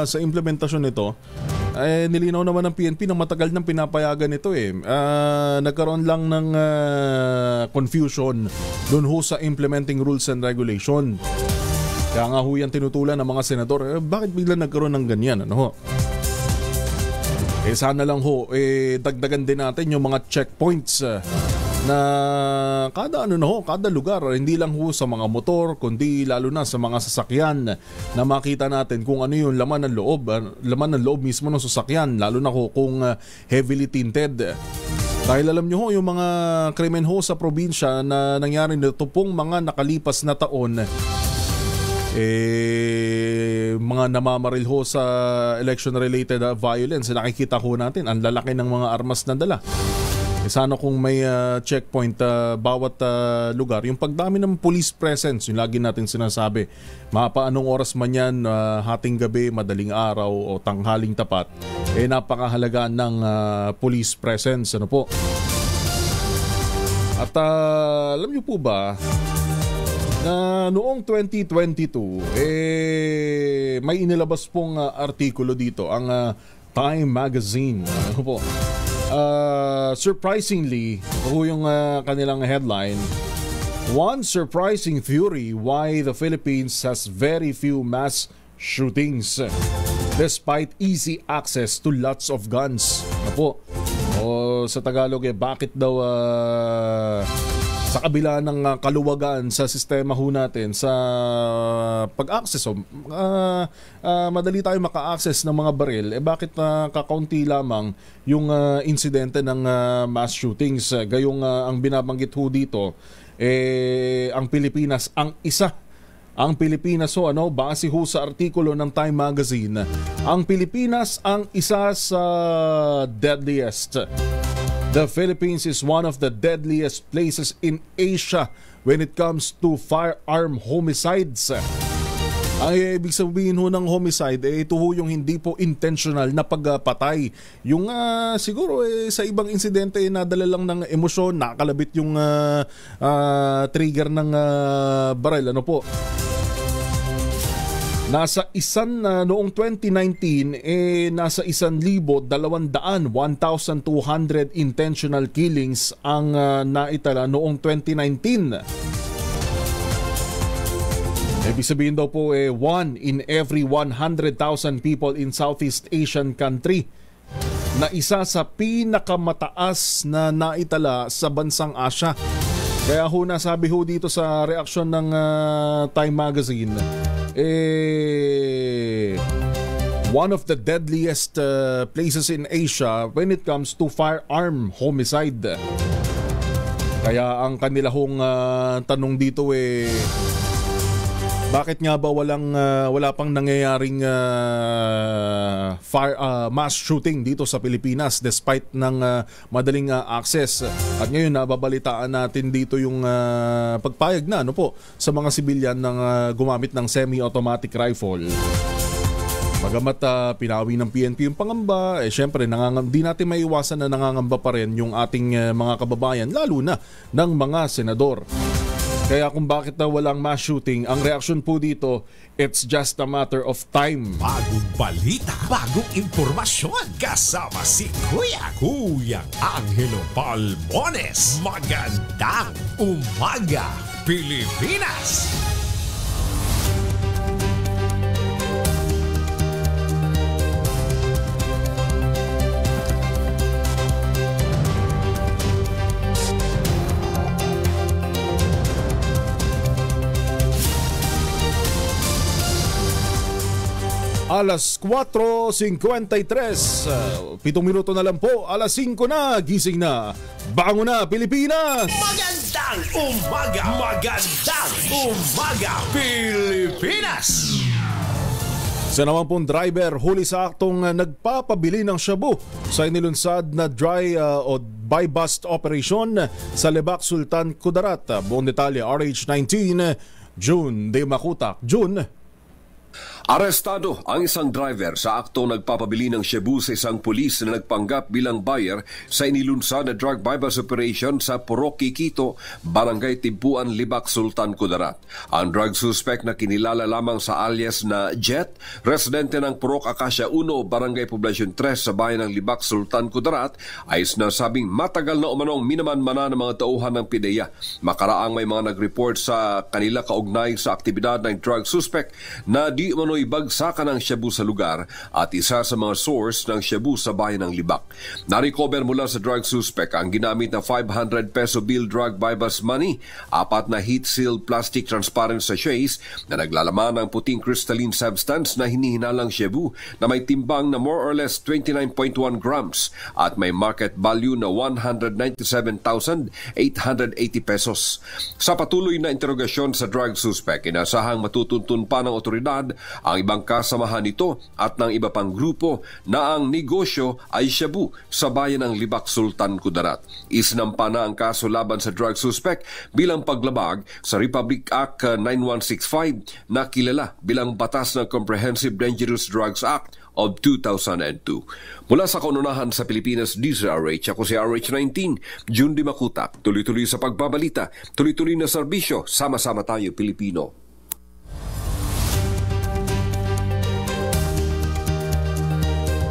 sa implementasyon nito, nilinaw naman ng PNP na matagal nang pinapayagan ito nagkaroon lang ng confusion doon ho sa implementing rules and regulation. Kaya nga ho yan tinutulan ng mga senador, bakit bigla nagkaroon ng ganyan? Ano ho? Sana lang ho dagdagan din natin yung mga checkpoints na kada lugar, hindi lang ho sa mga motor kundi lalo na sa mga sasakyan na makita natin kung ano yung laman ng loob mismo ng sasakyan, lalo na ho kung heavily tinted. Dahil alam nyo ho, yung mga krimen ho sa probinsya na nangyari nito pong mga nakalipas na taon, mga namamaril ho sa election-related violence, nakikita ho natin ang lalaki ng mga armas na dala. Sana kung may checkpoint bawat lugar, yung pagdami ng police presence, yung lagi natin sinasabi, mapaanong oras man yan, hating gabi, madaling araw o tanghaling tapat, napakahalaga ng police presence. Ano po? At alam niyo po ba na noong 2022 may inilabas pong artikulo dito ang Time Magazine. Ano po? Surprisingly, yung kanilang headline, one surprising theory why the Philippines has very few mass shootings despite easy access to lots of guns. Ano po? O sa Tagalog, bakit daw sa kabila ng kaluwagan sa sistema ho natin sa pag-access, madali tayo maka-access ng mga baril, bakit kakaunti lamang yung insidente ng mass shootings? Gayong ang binabanggit ho dito, ang Pilipinas ho, base ho sa artikulo ng Time Magazine, ang Pilipinas ang isa sa deadliest. The Philippines is one of the deadliest places in Asia when it comes to firearm homicides. Ang ibig sabihin ho ng homicide, ito ho yung hindi po intentional na pagpatay. Yung siguro sa ibang insidente nadala lang ng emosyon, nakakalabit yung trigger ng baril. Ano po? Nasa noong 2019 nasa 1,200 intentional killings ang naitala noong 2019. Ibig sabihin daw po 1 in every 100,000 people in Southeast Asian country, na isa sa pinakamataas na naitala sa bansang Asya. Kaya ho nasabi ho dito sa reaksyon ng Time Magazine, one of the deadliest places in Asia when it comes to firearm homicide. Kaya ang kanila hong tanong dito bakit nga ba wala pang nangyayaring mass shooting dito sa Pilipinas despite ng madaling access? At ngayon nababalitaan natin dito yung pagpayag na sa mga sibilyan ng gumamit ng semi-automatic rifle. Bagamat pinawi ng PNP yung pangamba, syempre di natin maiwasan na nangangamba pa rin yung ating mga kababayan, lalo na ng mga senador. Kaya kung bakit walang mass shooting, ang reaksyon po dito, it's just a matter of time. Bagong balita, bagong impormasyon, kasama si Kuyang Angelo Palmones. Magandang umaga, Pilipinas! Alas 4:53, 7 minuto na lang po, alas 5 na, gising na, bango na Pilipinas! Magandang umaga, Pilipinas! Isa naman pong driver huli sa aktong nagpapabili ng shabu sa inilunsad na dry o buy-bust operation sa Lebac, Sultan Kudarat. Buong detalye, RH19, June De Makutak. June. Arestado ang isang driver sa aktong nagpapabili ng shabu sa isang pulis na nagpanggap bilang buyer sa inilunsad na drug buy-bust operation sa Purok, Quito, Barangay Timpuan, Lebac, Sultan Kudarat. Ang drug suspect na kinilala lamang sa alias na Jet, residente ng Purok Acacia 1, Barangay Poblacion 3 sa bayan ng Lebac, Sultan Kudarat, ay sinasabing matagal na umanong minaman-mana ng mga tauhan ng PIDEA. Makaraang may mga nag-report sa kanila kaugnay sa aktibidad ng drug suspect na di umano'y bagsakan ng shabu sa lugar at isa sa mga source ng shabu sa bayan ng Lebac. Narecover mula sa drug suspect ang ginamit na 500 peso bill drug buy-bust money, 4 na heat-sealed plastic transparent sachets na naglalaman ng puting crystalline substance na hinihinalang shabu na may timbang na more or less 29.1 grams at may market value na 197,880 pesos. Sa patuloy na interogasyon sa drug suspect, inasahang matutuntun pa ng otoridad ang ibang kasamahan nito at ng iba pang grupo na ang negosyo ay shabu sa bayan ng Lebac, Sultan Kudarat. Isinampa na ang kaso laban sa drug suspect bilang paglabag sa Republic Act 9165 na kilala bilang Batas ng Comprehensive Dangerous Drugs Act of 2002. Mula sa kaununahan sa Pilipinas, DZRH, ako si RH19, June De Makutak. Tuloy-tuloy sa pagbabalita, tuloy-tuloy na serbisyo, sama-sama tayo Pilipino.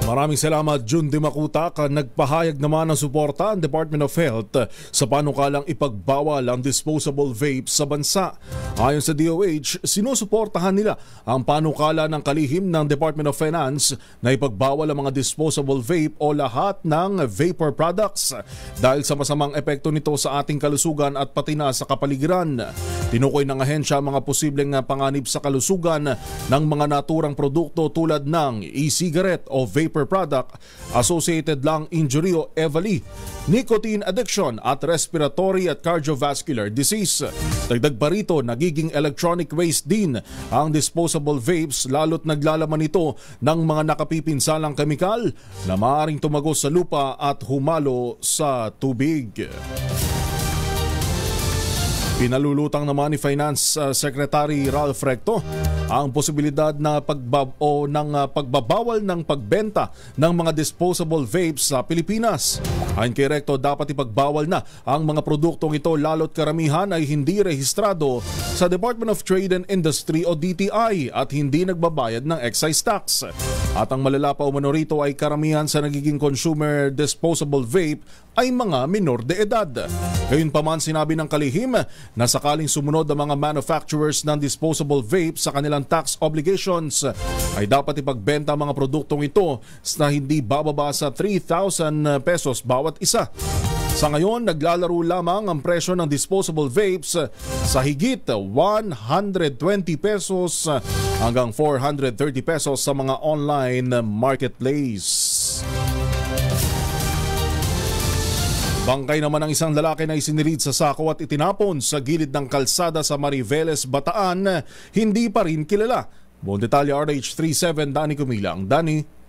Maraming salamat, June De Makutak. Nagpahayag naman ng suporta ang Department of Health sa panukalang ipagbawal ang disposable vapes sa bansa. Ayon sa DOH, sinusuportahan nila ang panukala ng kalihim ng Department of Finance na ipagbawal ang mga disposable vape o lahat ng vapor products dahil sa masamang epekto nito sa ating kalusugan at pati na sa kapaligiran. Tinukoy ng ahensya ang mga posibleng panganib sa kalusugan ng mga naturang produkto tulad ng e-cigarette o vapor product, associated lung injury o EVALI, nicotine addiction at respiratory at cardiovascular disease. Dagdag pa rito, nagiging electronic waste din ang disposable vapes lalo't naglalaman ito ng mga nakapipinsalang kemikal na maaaring tumagos sa lupa at humalo sa tubig. Pinalulutang naman ni Finance Secretary Ralph Recto ang posibilidad na pagbabawal ng pagbenta ng mga disposable vapes sa Pilipinas. Ayon kay Recto, dapat ipagbawal na ang mga produktong ito lalo't karamihan ay hindi rehistrado sa Department of Trade and Industry o DTI at hindi nagbabayad ng excise tax. At ang malala pa umano rito ay karamihan sa nagiging consumer disposable vape ay mga minor de edad. Gayunpaman, sinabi ng kalihim na sakaling sumunod ang mga manufacturers ng disposable vape sa kanilang tax obligations ay dapat ipagbenta ang mga produktong ito na hindi bababa sa 3,000 pesos bawat isa. Sa ngayon, naglalaro lamang ang presyo ng disposable vapes sa higit 120 pesos hanggang 430 pesos sa mga online marketplace. Bangkay naman ang isang lalaki na isinirid sa sako at itinapon sa gilid ng kalsada sa Mariveles, Bataan, hindi pa rin kilala. Buong detalye RH37, Danny Kumilang. Danny.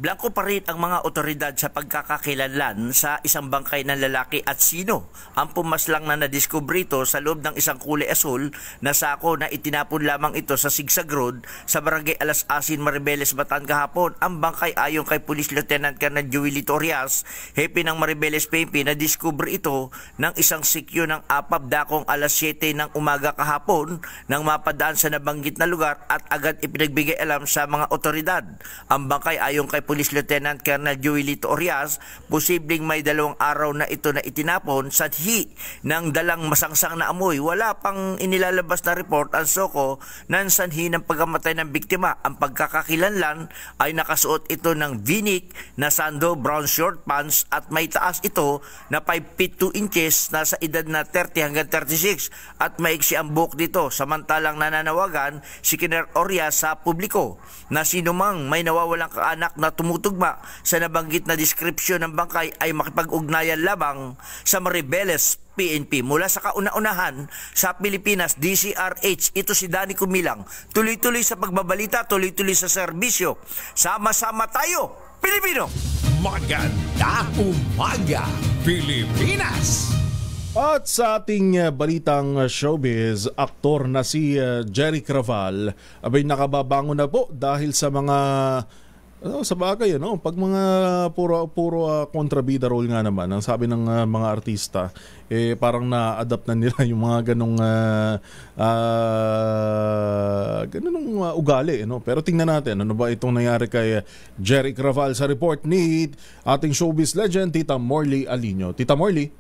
Blanco pa rin ang mga otoridad sa pagkakakilanlan sa isang bangkay ng lalaki at sino ang pumaslang na nadiskubre ito sa loob ng isang kulay asul na sako na itinapon lamang ito sa Sigsag Road sa Barangay Alas Asin, Maribeles, Bataan kahapon. Ang bangkay ayon kay Police Lieutenant Colonel Joelito Orias, hepe ng Maribeles PNP, na diskubre ito ng isang sikyo ng APAP dakong alas 7 ng umaga kahapon nang mapadaan sa nabanggit na lugar at agad ipinagbigay alam sa mga otoridad. Ang bangkay ayon kay Police Lieutenant Colonel Joelito Orias, posibleng may 2 araw na ito na itinapon sa hi ng dalang masangsang na amoy. Wala pang inilalabas na report ang SOCO ng sanhi ng pagkamatay ng biktima. Ang pagkakakilanlan ay nakasuot ito ng V-neck na sando, brown short pants at may taas ito na 5 feet 2 inches, nasa edad na 30 hanggang 36 at maiksi ang buhok dito. Samantalang nananawagan si Colonel Orias sa publiko na sinumang may nawawalang kaanak na tumutugma sa nabanggit na deskripsyon ng bangkay ay makipag-ugnayan lamang sa Maribeles PNP. Mula sa kauna-unahan sa Pilipinas, DCRH, ito si Danny Kumilang. Tuloy-tuloy sa pagbabalita, tuloy-tuloy sa serbisyo. Sama-sama tayo, Pilipino! Magandang umaga, Pilipinas! At sa ating balitang showbiz, aktor na si Jerry Craval abay nakababangon na po dahil sa mga sa bagay, pag mga puro kontrabida role nga naman, ang sabi ng mga artista, parang na-adapt na nila yung mga ganong ugali. Pero tingnan natin, ano ba itong nangyari kay Jerry Craval sa report ni ating showbiz legend, Tita Morley Alinio. Tita Morley.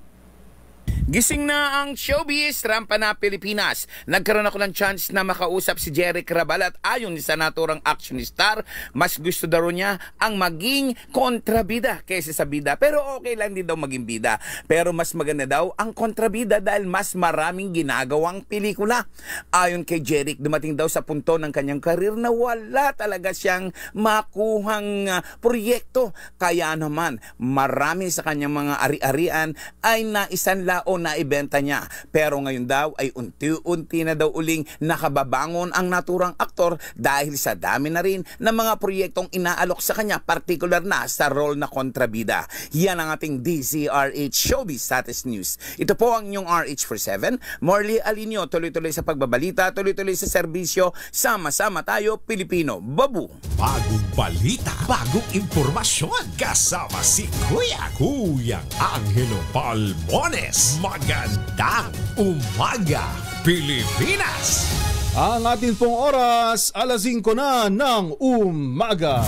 Gising na ang showbiz, rampa na Pilipinas. Nagkaroon ako ng chance na makausap si Jerry Craval at ayon sa naturang action star, mas gusto daw niya ang maging kontrabida kaysa sa bida. Pero okay lang din daw maging bida. Pero mas maganda daw ang kontrabida dahil mas maraming ginagawang pelikula. Ayon kay Jerry, dumating daw sa punto ng kanyang karir na wala talaga siyang makuhang proyekto. Kaya naman, marami sa kanyang mga ari-arian ay naisanla o naibenta niya. Pero ngayon daw ay unti-unti na daw uling nakababangon ang naturang aktor dahil sa dami na rin ng mga proyektong inaalok sa kanya, partikular na sa role na kontrabida. Yan ang ating DZRH Showbiz Status News. Ito po ang inyong RH47, Morley Alinio. Tuloy-tuloy sa pagbabalita, tuloy-tuloy sa serbisyo. Sama-sama tayo, Pilipino. Babu! Bagong balita, bagong impormasyon. Kasama si Kuyang Angelo Palmones. Magandang umaga, Pilipinas! Ang atin pong oras, alas 5 na ng umaga.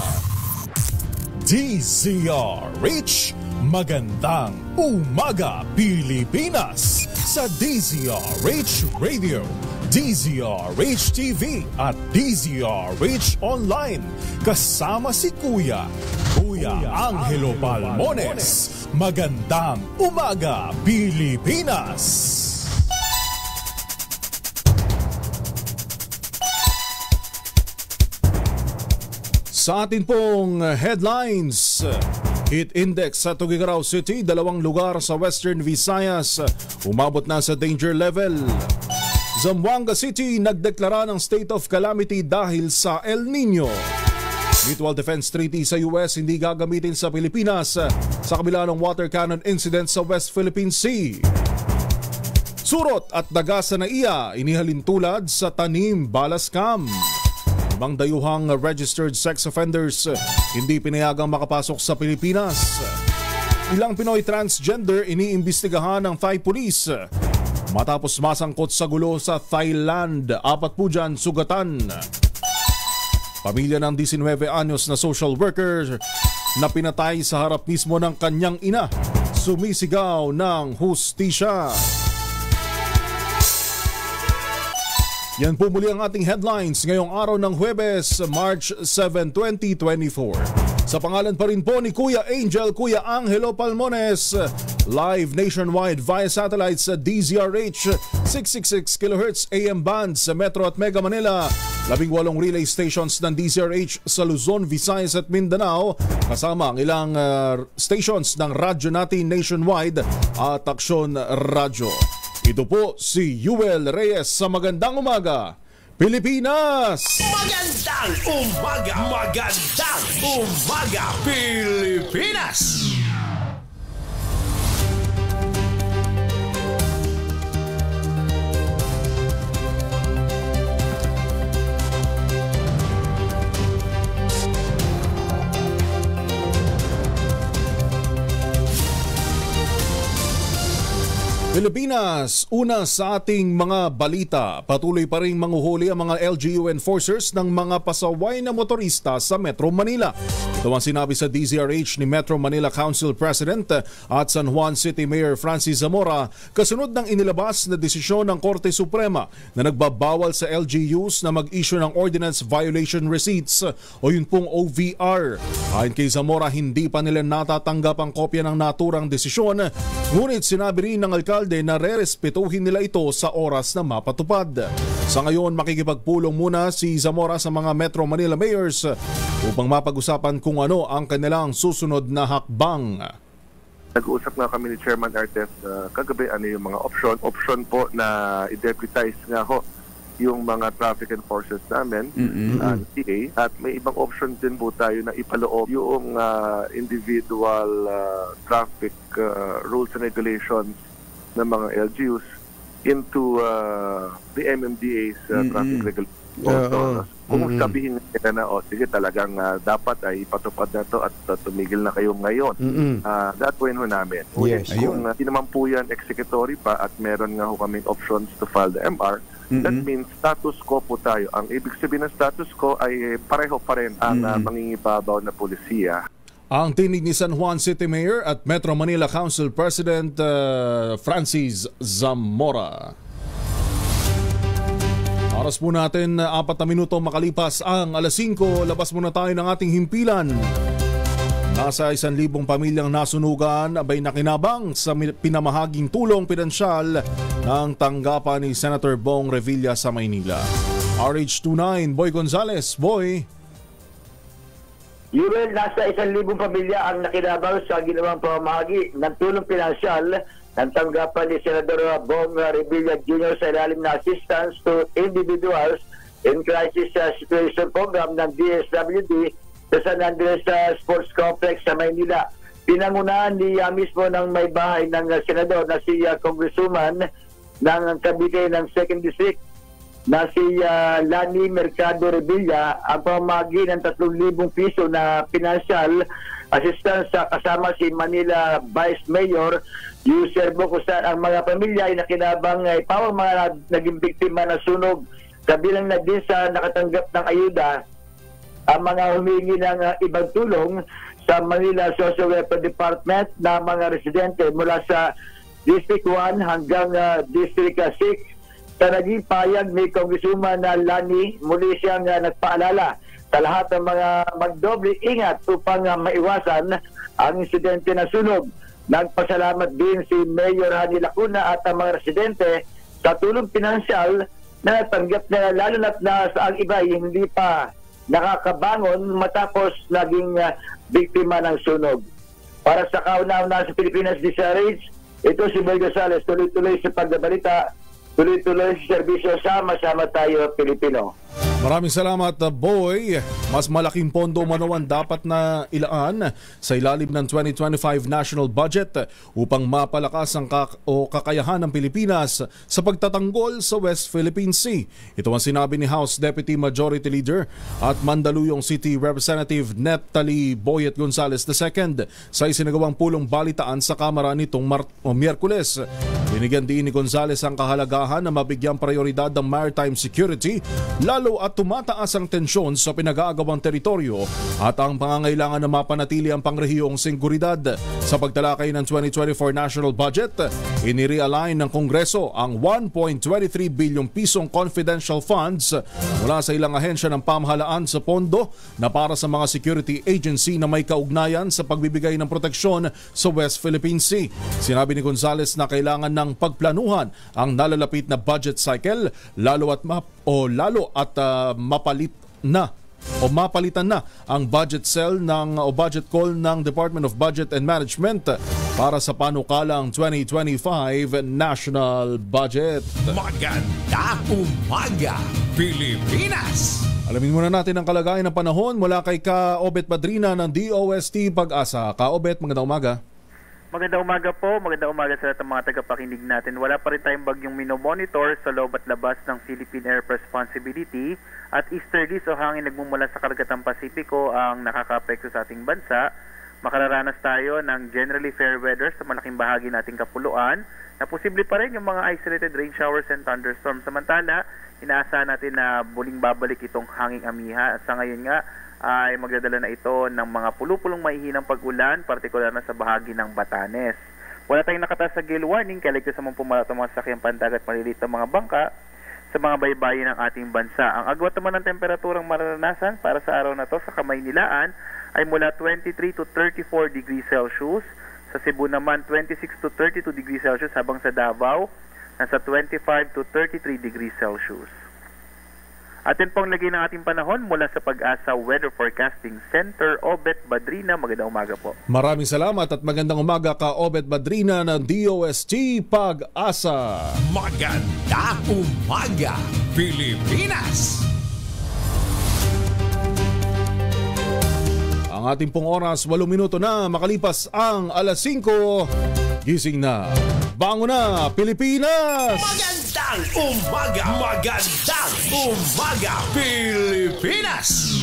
DZRH, magandang umaga, Pilipinas! Sa DZRH Radio, DZRH TV at DZRH Online. Kasama si Kuya Angelo Palmones. Magandang umaga, Pilipinas! Sa atin pong headlines, heat index sa Tuguegarao City, 2 lugar sa Western Visayas, umabot na sa danger level. Zamboanga City, nagdeklara ng state of calamity dahil sa El Nino. Mutual Defense Treaty sa US hindi gagamitin sa Pilipinas sa kabila ng water cannon incident sa West Philippine Sea. Surot at daga sa NAIA inihalin tulad sa Tanim, Balascam. Ibang dayuhang registered sex offenders hindi pinayagang makapasok sa Pilipinas. Ilang Pinoy transgender iniimbestigahan ng Thai Police matapos masangkot sa gulo sa Thailand. 4 po dyan sugatan. Pamilya ng 19 anyos na social worker na pinatay sa harap mismo ng kanyang ina, sumisigaw ng hustisya. Yan po muli ang ating headlines ngayong araw ng Huwebes, March 7, 2024. Sa pangalan pa rin po ni Kuya Angelo Palmones, Live nationwide via satellite sa DZRH 666 kHz AM band sa Metro at Mega Manila. 18 relay stations ng DZRH sa Luzon, Visayas at Mindanao, kasama ang ilang stations ng radyo natin nationwide at Aksyon Radyo. Ito po si Yuel Reyes sa Magandang Umaga, Pilipinas! Magandang umaga! Magandang umaga, Pilipinas! Pilipinas, una sa ating mga balita, patuloy pa rin manguhuli ang mga LGU enforcers ng mga pasaway na motorista sa Metro Manila. Ito ang sinabi sa DZRH ni Metro Manila Council President at San Juan City Mayor Francis Zamora kasunod ng inilabas na desisyon ng Korte Suprema na nagbabawal sa LGUs na mag-issue ng Ordinance Violation Receipts o yun pong OVR. Ayon kay Zamora, hindi pa nila natatanggap ang kopya ng naturang desisyon, ngunit sinabi rin ng alkalde na rerespetuhin nila ito sa oras na mapatupad. Sa ngayon, makikipagpulong muna si Zamora sa mga Metro Manila mayors upang mapag-usapan kung ano ang kanilang susunod na hakbang. Nag-uusap nga kami ni Chairman Artes kagabi ano yung mga option po na i-deputize nga ho yung mga traffic enforcers namin CA, at may ibang option din po tayo na ipaloob yung individual traffic rules and regulations ng mga LGUs into the MMDA's traffic regulations. Kung sabihin nila na, sige talagang dapat ay ipatupad na to at tumigil na kayo ngayon, gagawin ho namin. Yes. Kung hindi naman po yan executory pa at meron nga ho kaming options to file the MR, that means status quo po tayo. Ang ibig sabihin ng status quo ay pareho pa rin ang mangingibabaw na polisiya. Ang tinig ni San Juan City Mayor at Metro Manila Council President Francis Zamora. Oras po natin, 4 na minuto makalipas ang alas 5. Labas muna tayo ng ating himpilan. Nasa 1,000 pamilyang nasunugan abay nakinabang sa pinamahaging tulong pinansyal ng tanggapan ni Senator Bong Revilla sa Maynila. RH29, Boy Gonzales. Boy. Yuel, nasa 1,000 pamilya ang nakinabang sa ginawang pamahagi ng tulong pinansyal ng tanggapan ni Senador Bong Revilla Jr. sa ilalim na Assistance to Individuals in Crisis Situation Program ng DSWD sa San Andres Sports Complex sa Maynila. Pinangunahan ni mismo ng may bahay ng Senador na si Congresswoman ng Cavite ng 2nd District na si Lani Mercado Revilla ang pamahagi ng 3,000 piso na financial assistance kasama si Manila Vice Mayor Yuserbo, kung saan ang mga pamilya ay nakinabang pawang mga naging biktima ng sunog. Kabilang na din sa nakatanggap ng ayuda ang mga humingi ng ibang tulong sa Manila Social Welfare Department na mga residente mula sa District 1 hanggang District 6. Sa naging payag ni Congresswoman Lani, muli siyang nagpaalala sa lahat ng mga magdoble ingat upang maiwasan ang insidente ng sunog. Nagpasalamat din si Mayor Hani Lacuna at ang mga residente sa tulong pinansyal na natanggap nila, lalo na sa ang iba hindi pa nakakabangon matapos naging biktima ng sunog. Para sa kauna-una sa Pilipinas DZRH, ito si Boy Gonzales, tuloy-tuloy sa pagbabalita. Tuloy-tuloy sa serbisyo, sama-sama tayo Pilipino. Maraming salamat, Boy. Mas malaking pondo manawan dapat na ilaan sa ilalim ng 2025 national budget upang mapalakas ang kakayahan ng Pilipinas sa pagtatanggol sa West Philippine Sea. Ito ang sinabi ni House Deputy Majority Leader at Mandaluyong City Representative Neptali Boyet Gonzales II sa isinagawang pulong balitaan sa Kamara nitong Miyerkules. Binigyan din ni Gonzales ang kahalagahan na mabigyang prioridad ng maritime security lalo at tumataas ang tensyon sa pinag-aagawang teritoryo at ang pangangailangan na mapanatili ang pangrehiyong seguridad. Sa pagtalakay ng 2024 national budget, inirealign ng Kongreso ang 1.23 bilyong pisong confidential funds mula sa ilang ahensya ng pamahalaan sa pondo na para sa mga security agency na may kaugnayan sa pagbibigay ng proteksyon sa West Philippine Sea. Sinabi ni Gonzales na kailangan ng pagplanuhan ang nalalapit na budget cycle lalo at mapalitan na ang budget cell o budget call ng Department of Budget and Management para sa panukalang 2025 national budget. Magandang umaga, Pilipinas! Alamin muna natin ang kalagayan ng panahon mula kay Ka-Obet Badrina ng DOST Pag-asa. Ka-Obet, magandang umaga. Magandang umaga po. Magandang umaga sa lahat ng mga tagapakinig natin. Wala pa rin tayong bagyong minomonitor sa loob at labas ng Philippine Air Responsibility at easterlies o hangin nagmumula sa Karagatang Pasipiko ang nakaka-apekto sa ating bansa. Makararanas tayo ng generally fair weather sa malaking bahagi nating kapuluan na posible pa rin yung mga isolated rain showers and thunderstorms. Samantala, inaasahan natin na muling babalik itong hanging amiha at sa ngayon nga ay magdadala na ito ng mga pulupulong mahihinang pag-ulan, partikular na sa bahagi ng Batanes. Wala tayong nakataas sa gale warning, kaya ligtas sa mga pumalatang mga sakyang pandagat at maliliit na mga bangka sa mga baybayin ng ating bansa. Ang agwat naman ng temperaturang mararanasan para sa araw na to sa Kamaynilaan ay mula 23 to 34 degrees Celsius. Sa Cebu naman 26 to 32 degrees Celsius, habang sa Davao nasa 25 to 33 degrees Celsius. Atin pong lagay ng ating panahon mula sa Pag-asa Weather Forecasting Center, Obet Badrina. Magandang umaga po. Maraming salamat at magandang umaga ka, Obet Badrina ng DOST Pag-asa. Magandang umaga, Pilipinas! Ang ating pong oras, 8 minuto na makalipas ang alas 5. Gising na. Bango na, Pilipinas! Magandang umaga! Magandang umaga, Pilipinas!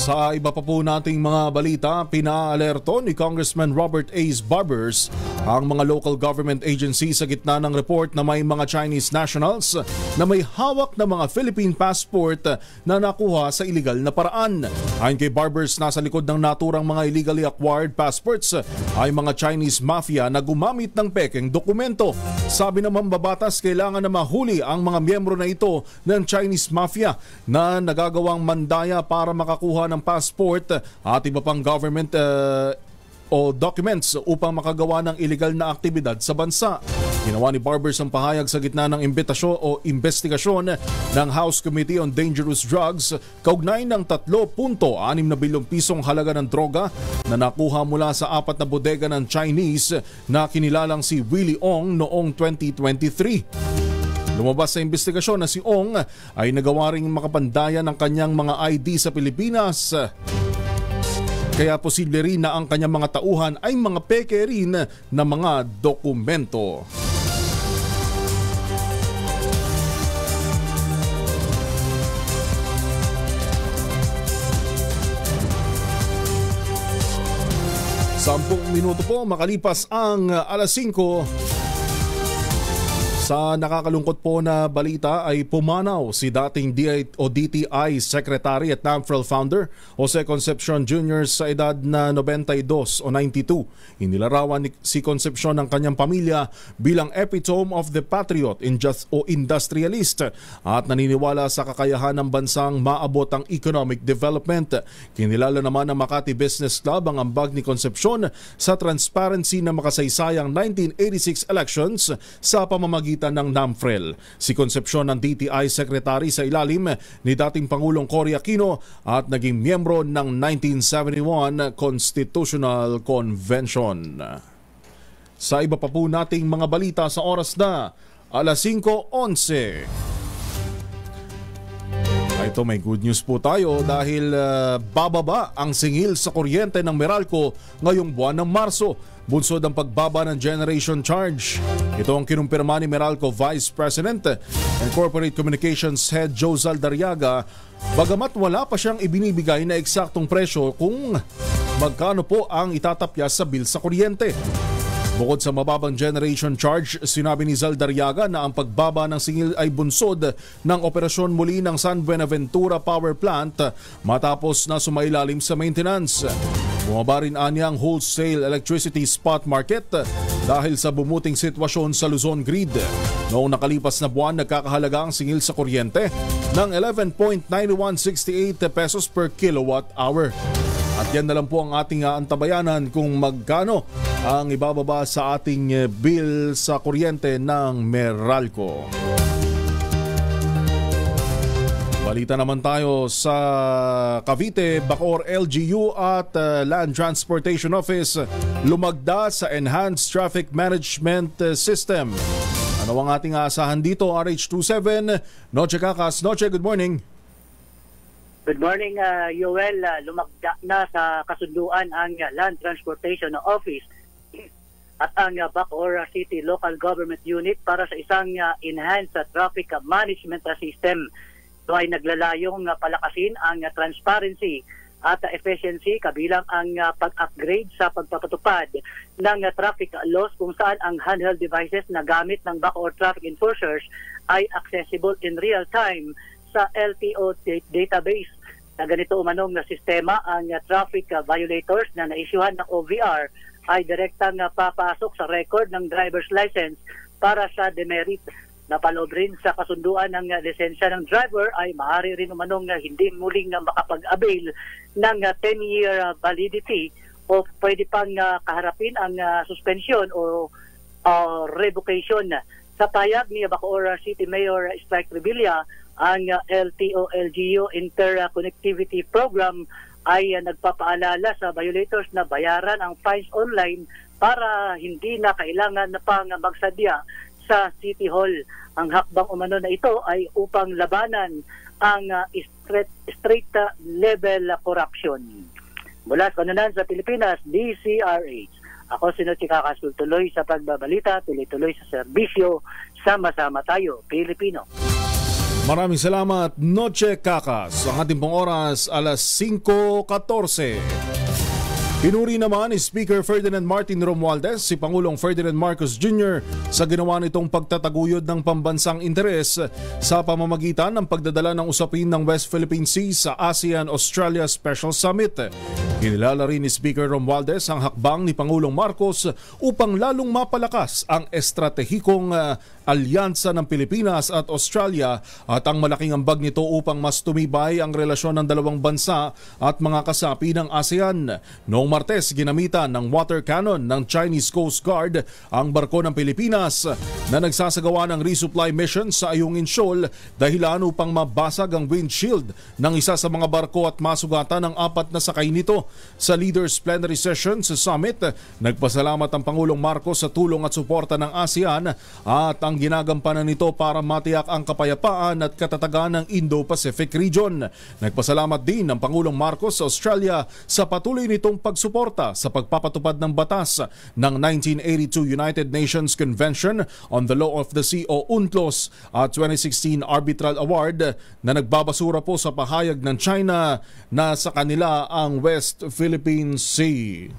Sa iba pa po nating mga balita, pinaalerto ni Congressman Robert A. Barbers ang mga local government agencies sa gitna ng report na may mga Chinese nationals na may hawak na mga Philippine passport na nakuha sa iligal na paraan. Ayon kay Barbers, nasa likod ng naturang mga illegally acquired passports ay mga Chinese mafia na gumamit ng pekeng dokumento. Sabi ng mambabatas, kailangan na mahuli ang mga miyembro na ito ng Chinese mafia na nagagawang mandaya para makakuha ng passport at iba pang government o documents upang makagawa ng illegal na aktibidad sa bansa. Ginawa ni Barbers ang pahayag sa gitna ng imbitasyon o investigasyon ng House Committee on Dangerous Drugs kaugnay ng 3.6 bilyong pisong halaga ng droga na nakuha mula sa 4 na bodega ng Chinese na kinilalang si Willie Ong noong 2023. Lumabas sa investigasyon na si Ong ay nagawa ring makapandaya ng kanyang mga ID sa Pilipinas. Kaya posible rin na ang kanyang mga tauhan ay mga peke rin na mga dokumento. Sampung minuto po makalipas ang alas 5. Sa nakakalungkot po na balita ay pumanaw si dating DTI Secretary at NAMFREL founder Jose Concepcion Jr. sa edad na 92 o 92. Inilarawan si Concepcion ng kanyang pamilya bilang epitome of the patriot o industrialist at naniniwala sa kakayahan ng bansang maabot ang economic development. Kinilala naman ng Makati Business Club ang ambag ni Concepcion sa transparency na makasaysayang 1986 elections sa pamamagitan ng NAMFREL. Si Concepcion ng DTI Secretary sa ilalim ni dating Pangulong Cory Aquino at naging miyembro ng 1971 Constitutional Convention. Sa iba pa po nating mga balita sa oras na alas 5:11. Ay Ito, may good news po tayo dahil bababa ang singil sa kuryente ng Meralco ngayong buwan ng Marso. Bunsod ang pagbaba ng generation charge. Ito ang kinumpirma ni Meralco Vice President and Corporate Communications Head Joe Zaldarriaga, bagamat wala pa siyang ibinibigay na eksaktong presyo kung magkano po ang itatapyas sa bill sa kuryente. Bukod sa mababang generation charge, sinabi ni Zaldarriaga na ang pagbaba ng singil ay bunsod ng operasyon muli ng San Buenaventura Power Plant matapos na sumailalim sa maintenance. Bumaba rin anya ang wholesale electricity spot market dahil sa bumuting sitwasyon sa Luzon grid. Noong nakalipas na buwan, nagkakahalaga ang singil sa kuryente ng 11.9168 pesos per kilowatt hour. At yan na lang po ang ating antabayanan kung magkano ang ibababa sa ating bill sa kuryente ng Meralco. Balita naman tayo sa Cavite, Bacoor LGU at Land Transportation Office lumagda sa Enhanced Traffic Management System. Ano ang ating aasahan dito? RH27, Noche Cacas. Noche, good morning. Good morning, Yoel. Lumagda na sa kasunduan ang Land Transportation Office at ang Bacoor City Local Government Unit para sa isang enhanced traffic management system. Ito ay naglalayong palakasin ang transparency at efficiency kabilang ang pag-upgrade sa pagpapatupad ng traffic laws kung saan ang handheld devices na gamit ng Bacoor traffic enforcers ay accessible in real time sa LTO database. Na ganito umanong na sistema, ang traffic violators na naisyuhan ng OVR ay direktang papasok sa record ng driver's license para sa demerit. Napaloob rin sa kasunduan ng lisensya ng driver ay maaari rin umanong hindi muling makapag-avail ng 10-year validity o pwede pang kaharapin ang suspension o revocation. Sa payag ni Bacoor City Mayor Strike Revilla, ang LTO-LGU Interconnectivity Program ay nagpapaalala sa violators na bayaran ang fines online para hindi na kailangan na pang magsadya sa City Hall. Ang hakbang umano na ito ay upang labanan ang street level corruption. Mula sa kanunan sa Pilipinas, DCRH. Ako si Noche Cacas, tuloy sa pagbabalita, tuloy-tuloy sa serbisyo, sama-sama tayo, Pilipino. Maraming salamat, Noche Cacas. Ang ating pong oras, alas 5:14. Pinuri naman ni Speaker Ferdinand Martin Romualdez si Pangulong Ferdinand Marcos Jr. sa ginawa nitong pagtataguyod ng pambansang interes sa pamamagitan ng pagdadala ng usapin ng West Philippine Sea sa ASEAN-Australia Special Summit. Kinilala rin ni Speaker Romualdez ang hakbang ni Pangulong Marcos upang lalong mapalakas ang estratehikong alyansa ng Pilipinas at Australia at ang malaking ambag nito upang mas tumibay ang relasyon ng dalawang bansa at mga kasapi ng ASEAN. Noong Martes, ginamitan ng water cannon ng Chinese Coast Guard ang barko ng Pilipinas na nagsasagawa ng resupply mission sa Ayungin Shoal dahilan upang mabasag ang windshield ng isa sa mga barko at masugatan ang 4 na sakay nito. Sa Leaders Plenary Session sa Summit, nagpasalamat ang Pangulong Marcos sa tulong at suporta ng ASEAN at ang ginagampanan nito para matiyak ang kapayapaan at katatagan ng Indo-Pacific region. Nagpasalamat din ang Pangulong Marcos sa Australia sa patuloy nitong pagsuporta sa pagpapatupad ng batas ng 1982 United Nations Convention on the Law of the Sea o UNCLOS at 2016 Arbitral Award na nagbabasura po sa pahayag ng China na sa kanila ang West Philippine Sea.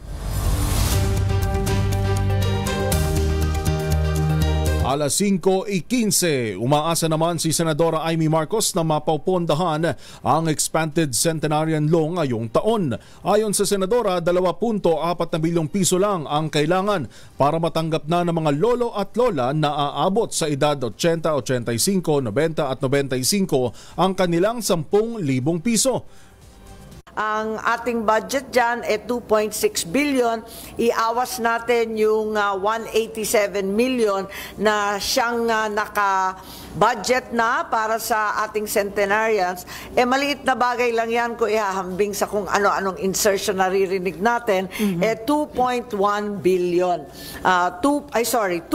Alas 5:15, umaasa naman si Senadora Amy Marcos na mapaupondahan ang expanded centenarian law ngayong taon. Ayon sa Senadora, 2.4 bilyong piso lang ang kailangan para matanggap na ng mga lolo at lola na aabot sa edad 80, 85, 90 at 95 ang kanilang 10,000 piso. Ang ating budget dyan ay 2.6 billion. Iawas natin yung 187 million na siyang budget na para sa ating centenarians, maliit na bagay lang yan kung ihahambing sa kung ano-anong insertion naririnig natin, 2.1 billion. 2.4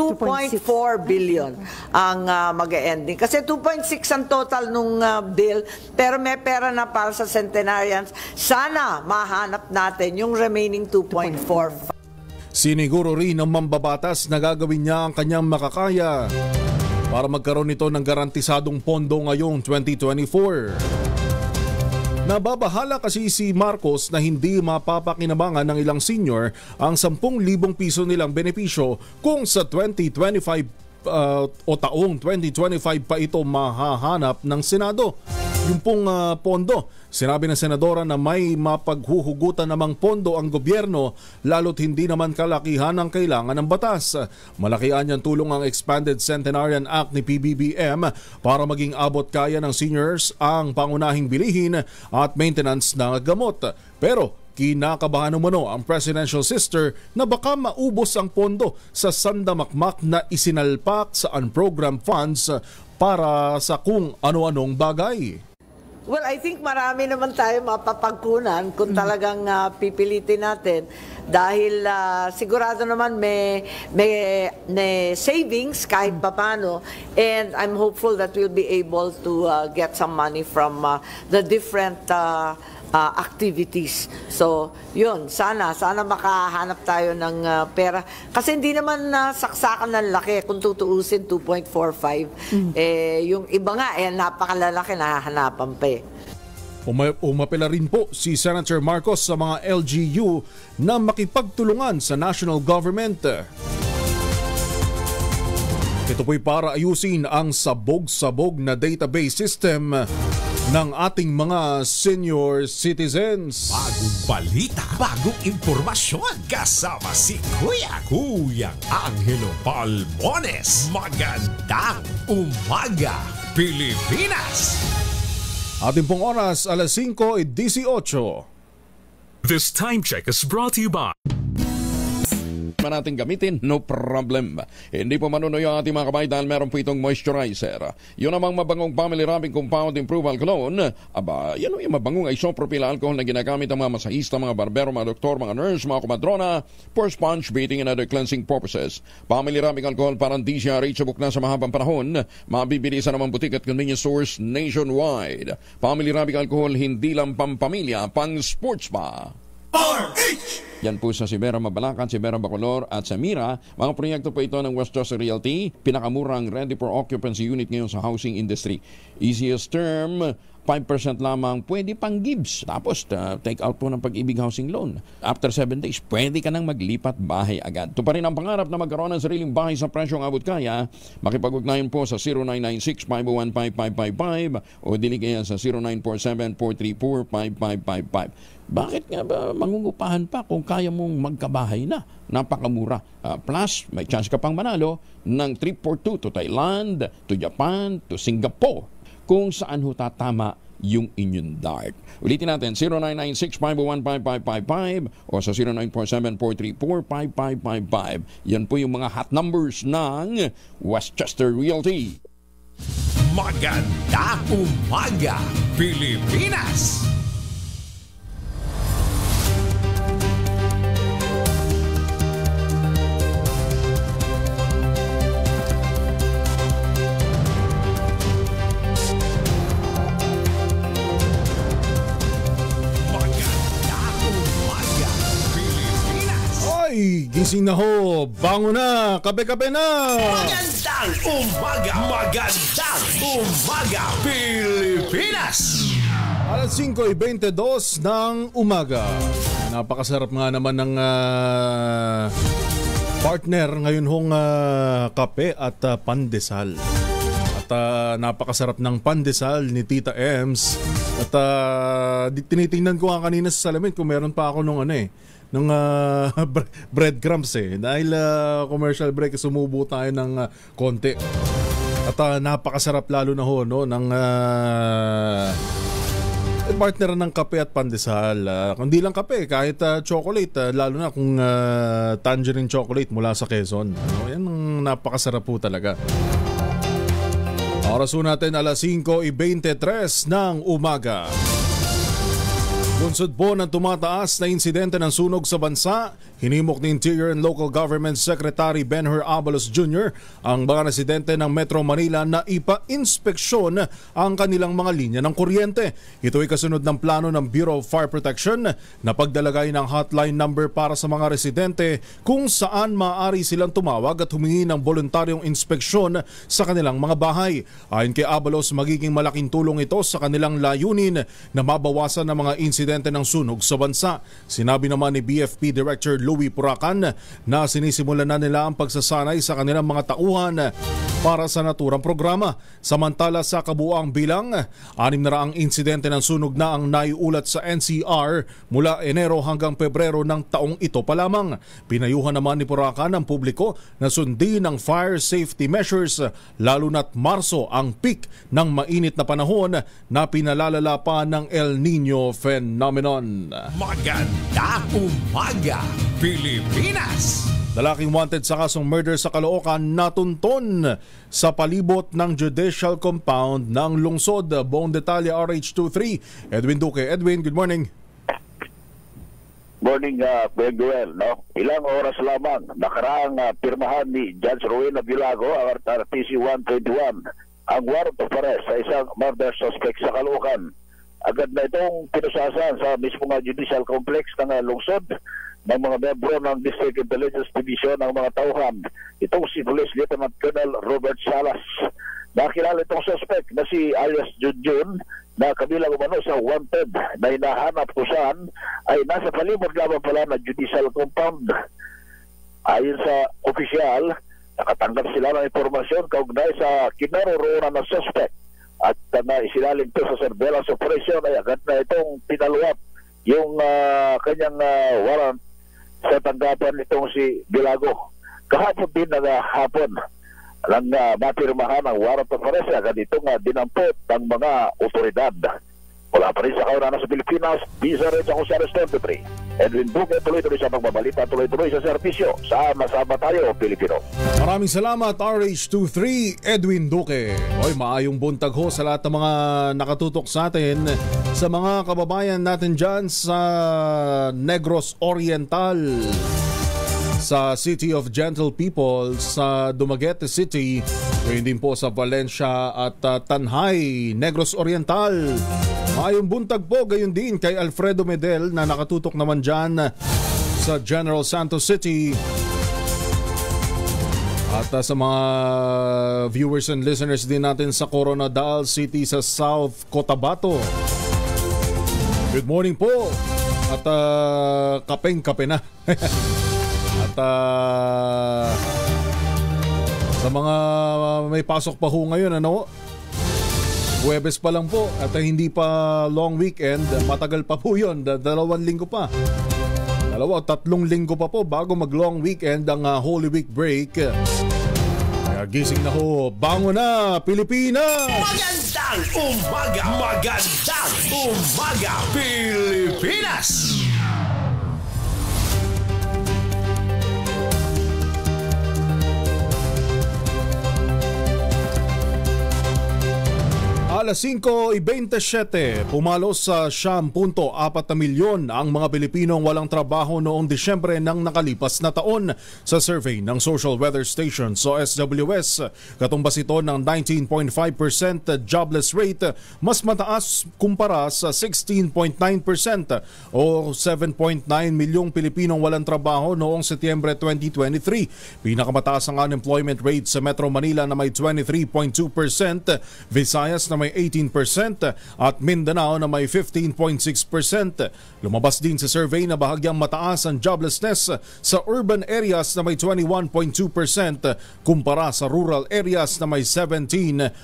billion ang mag-ending. Kasi 2.6 ang total nung bill, pero may pera na para sa centenarians. Sana mahanap natin yung remaining 2.4. Siniguro rin ng mambabatas na gagawin niya ang kanyang makakaya para magkaroon nito ng garantisadong pondo ngayong 2024. Nababahala kasi si Marcos na hindi mapapakinabangan ng ilang senior ang 10,000 piso nilang benepisyo kung sa 2025 o taong 2025 pa ito mahahanap ng Senado. Yung pong pondo, sinabi ng senadora na may mapaghuhugutan namang pondo ang gobyerno lalo't hindi naman kalakihan ang kailangan ng batas. Malakihan niyang tulong ang Expanded Centenarian Act ni PBBM para maging abot kaya ng seniors ang pangunahing bilihin at maintenance ng gamot. Pero kinakabahan umano ang presidential sister na baka maubos ang pondo sa sandamakmak na isinalpak sa unprogrammed funds para sa kung ano-anong bagay. Well, I think marami naman tayo mapapagkunan kung talagang pipilitin natin dahil sigurado naman may savings kahit papano, and I'm hopeful that we'll be able to get some money from the different activities. So, yun, sana makahanap tayo ng pera. Kasi hindi naman saksakan ng laki kung tutuusin 2.45. Yung iba nga, napakalalaki, nahahanapan pa eh. Umapela rin po si Senator Marcos sa mga LGU na makipagtulungan sa national government. Ito po'y para ayusin ang sabog-sabog na database system ng ating mga senior citizens. Bagong balita, bagong impormasyon. Kasama si Kuya Angelo Palmones. Magandang umaga, Pilipinas! Ating pong oras, alas 5:18. This time check is brought to you by natin gamitin, no problem. Hindi po manunoy ang ating mga kabay dahil meron po itong moisturizer. Yun namang mabangong Family Rubbing Compound Improve Alcohol. Aba, yan yung mabangong isopropyl alcohol na ginagamit ng mga masahista, mga barbero, mga doktor, mga nurse, mga kumadrona for sponge beating and other cleansing purposes. Family Rubbing Alcohol parang di siya reachable na sa mahabang panahon. Mabibili sa naman butik at convenience stores nationwide. Family Rubbing Alcohol hindi lang pampamilya, pang sports pa. Yan po sa Sibera Mabalacan, Sibera Bacolor at sa Mira. Mga proyekto po ito ng Westchester Realty. Pinakamurang ready for occupancy unit ngayon sa housing industry. Easiest term, 5% lamang pwede pang gives. Tapos take out po ng Pag-ibig housing loan. After 7 days, pwede ka nang maglipat bahay agad. Ito pa rin ang pangarap na magkaroon ng sariling bahay sa presyong abot kaya. Makipag-ugnayan po sa 0996-501-5555 o diligyan sa 0947-434-5555. Bakit nga ba mangungupahan pa kung kaya mong magkabahay na? Napakamura. Plus, may chance ka pang manalo ng trip for two to Thailand, to Japan, to Singapore. Kung saan ho tatama yung inyong dart. Ulitin natin, 0996-501-5555 o sa 0947-434-5555. Yan po yung mga hot numbers ng Westchester Realty. Magandang umaga, Pilipinas! Gising na ho, bango na, kape-kape na! Magandang umaga! Magandang umaga, Pilipinas! Alas 5:22 ng umaga. Napakasarap nga naman ng partner ngayon hong kape at pandesal. At napakasarap ng pandesal ni Tita Ems. At tinitingnan ko nga kanina sa salamin kung meron pa ako nung breadcrumbs dahil commercial break, sumubo tayo ng konti at napakasarap lalo na ho ng partner ng kape at pandesal. Kundi lang kape, kahit chocolate, lalo na kung tangerine chocolate mula sa Quezon, yan ang napakasarap po talaga. Oras natin 5:23 ng umaga. Bunsod po ng tumataas na insidente ng sunog sa bansa, hinimok ni Interior and Local Government Secretary Benhur Abalos Jr. ang mga residente ng Metro Manila na ipa-inspeksyon ang kanilang mga linya ng kuryente. Ito ay kasunod ng plano ng Bureau of Fire Protection na pagdalagay ng hotline number para sa mga residente kung saan maaari silang tumawag at humingi ng voluntaryong inspeksyon sa kanilang mga bahay. Ayon kay Abalos, magiging malaking tulong ito sa kanilang layunin na mabawasan ng mga insidente ng sunog sa bansa. Sinabi naman ni BFP Director Louie Puracan na sinisimulan na nila ang pagsasanay sa kanilang mga tauhan para sa naturang programa. Samantala sa kabuuang bilang, 600 insidente ng sunog na ang naiulat sa NCR mula Enero hanggang Pebrero ng taong ito pa lamang. Pinayuhan naman ni Puracan ang publiko na sundin ang fire safety measures lalo na't Marso ang peak ng mainit na panahon na pinalalala pa ng El Nino phenomenon. Magandang umaga, Pilipinas! Lalaking wanted sa kasong murder sa Caloocan natunton sa palibot ng judicial compound ng lungsod. Buong detalye RH23. Edwin Duque. Edwin, good morning. Morning, Joel. No? Ilang oras lamang nakaraang pirmahan ni Judge Rowena Bilago ang RTC 121 ang warrant of arrest sa isang murder suspect sa Caloocan. Agad na itong pinusasan sa mismong judicial complex ng lungsod ng mga membro ng District Intelligence Division ng mga tauhan. Itong si Police Lieutenant Colonel Robert Salas. Nakilala itong suspect na si alias Junjun na kabilang umano sa wanted na hinahanap kung saan ay nasa palibot lamang pala na judicial compound. Ayon sa opisyal, nakatanggap sila ng impormasyon kaugnay sa kinaroroonan ng suspect. At na isilalim ito sa surveillance operation ay agad na itong pinaluwap yung kanyang warrant sa tanggapan itong si Bilago. Kahapon din hapon lang mapirmahan ang warrant of arrest agad itong dinampot ng mga otoridad. Wala pa rin sa kauna sa Pilipinas, Bisa rin sa Kusara Stone 3. Edwin Duque, tuloy-tuloy sa pagbabalita, tuloy-tuloy sa serbisyo. Sama-sama tayo, Pilipino. Maraming salamat, RH23, Edwin Duque. Oy, maayong buntag ho sa lahat ng mga nakatutok sa atin, sa mga kababayan natin dyan sa Negros Oriental, sa City of Gentle People, sa Dumaguete City, ngayon din po sa Valencia at Tanhay, Negros Oriental. Maayong buntag po gayon din kay Alfredo Medel na nakatutok naman dyan sa General Santos City. At sa mga viewers and listeners din natin sa Coronadal City sa South Cotabato. Good morning po. At kapeng-kape na. At sa mga may pasok pa ho ngayon, ano? Huwebes pa lang po at hindi pa long weekend. Matagal pa po yun. 2 linggo pa. 3 linggo pa po bago mag long weekend ang Holy Week break. Kaya gising na ho. Bango na, Pilipinas! Magandang umaga! Magandang umaga, Pilipinas! Alas 5:27, pumalos sa 9.4 milyon ang mga Pilipinong walang trabaho noong Disyembre ng nakalipas na taon sa survey ng Social Weather Station o SWS. Katumbas ito ng 19.5% jobless rate, mas mataas kumpara sa 16.9% o 7.9 milyong Pilipinong walang trabaho noong Setyembre 2023. Pinakamataas ang unemployment rate sa Metro Manila na may 23.2%, Visayas na may 18% at Mindanao na may 15.6%. Lumabas din sa survey na bahagyang mataas ang joblessness sa urban areas na may 21.2% kumpara sa rural areas na may 17.8%.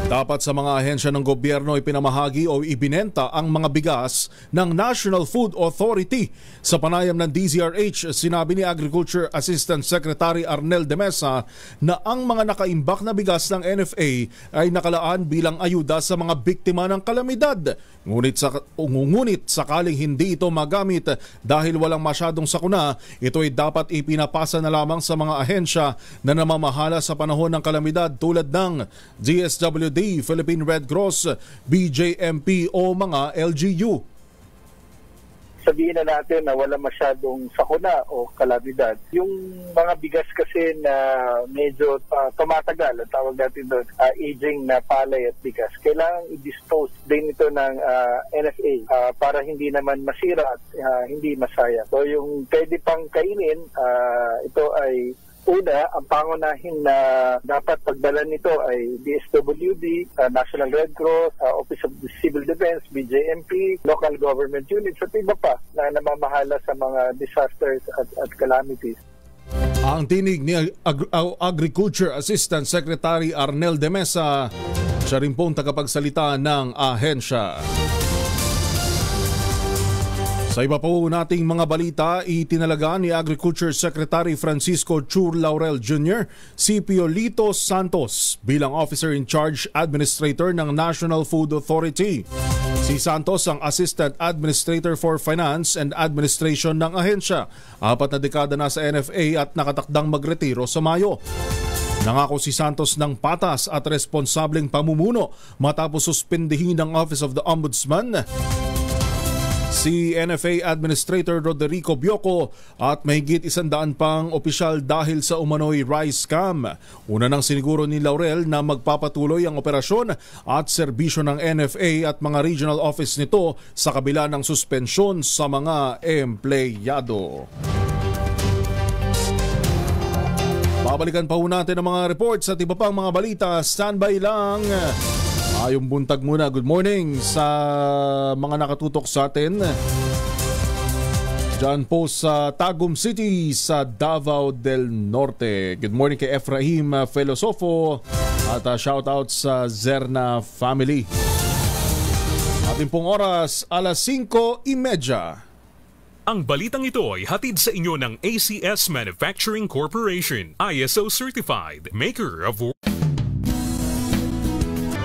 Dapat sa mga ahensya ng gobyerno ipinamahagi o ibinenta ang mga bigas ng National Food Authority. Sa panayam ng DZRH, sinabi ni Agriculture Assistant Secretary Arnel de Mesa na ang mga nakaimbak na bigas ng NFA ay nakalaan bilang ayuda sa mga biktima ng kalamidad. Ngunit sakaling hindi ito magamit dahil walang masyadong sakuna, ito ay dapat ipinapasa na lamang sa mga ahensya na namamahala sa panahon ng kalamidad tulad ng DSWD, Philippine Red Cross, BJMP o mga LGU. Sabihin na natin na wala masyadong sakuna o kalamidad. Yung mga bigas kasi na medyo tumatagal, ang tawag natin doon, aging na palay at bigas, kailangan i-dispose din ito ng NFA para hindi naman masira at hindi masaya. So yung pwede pang kainin, ito ay una, ang pangunahin na dapat pagdala nito ay DSWD, National Red Cross, Office of Civil Defense, BJMP, local government units at iba pa na namamahala sa mga disasters at calamities. Ang tinig ni Agriculture Assistant Secretary Arnel de Mesa, siya rin pong tagapagsalita ng ahensya. Sa iba po nating mga balita, itinalaga ni Agriculture Secretary Francisco Chur Laurel Jr. si Piolito Santos bilang Officer in Charge Administrator ng National Food Authority. Si Santos ang Assistant Administrator for Finance and Administration ng ahensya. 4 na dekada na sa NFA at nakatakdang magretiro sa Mayo. Nangako si Santos ng patas at responsableng pamumuno matapos suspindihin ng Office of the Ombudsman si NFA Administrator Roderico Bioco at mahigit 100 pang opisyal dahil sa umano'y rice scam. Una nang siniguro ni Laurel na magpapatuloy ang operasyon at serbisyo ng NFA at mga regional office nito sa kabila ng suspensyon sa mga empleyado. Babalikan pa ho natin ang mga reports at iba pang mga balita. Standby lang. Ayong buntag muna. Good morning sa mga nakatutok sa atin diyan po sa Tagum City sa Davao del Norte. Good morning kay Efraim Filosofo at shoutout sa Zerna family. Ating pong oras, 5:30. Ang balitang ito ay hatid sa inyo ng ACS Manufacturing Corporation, ISO certified, maker of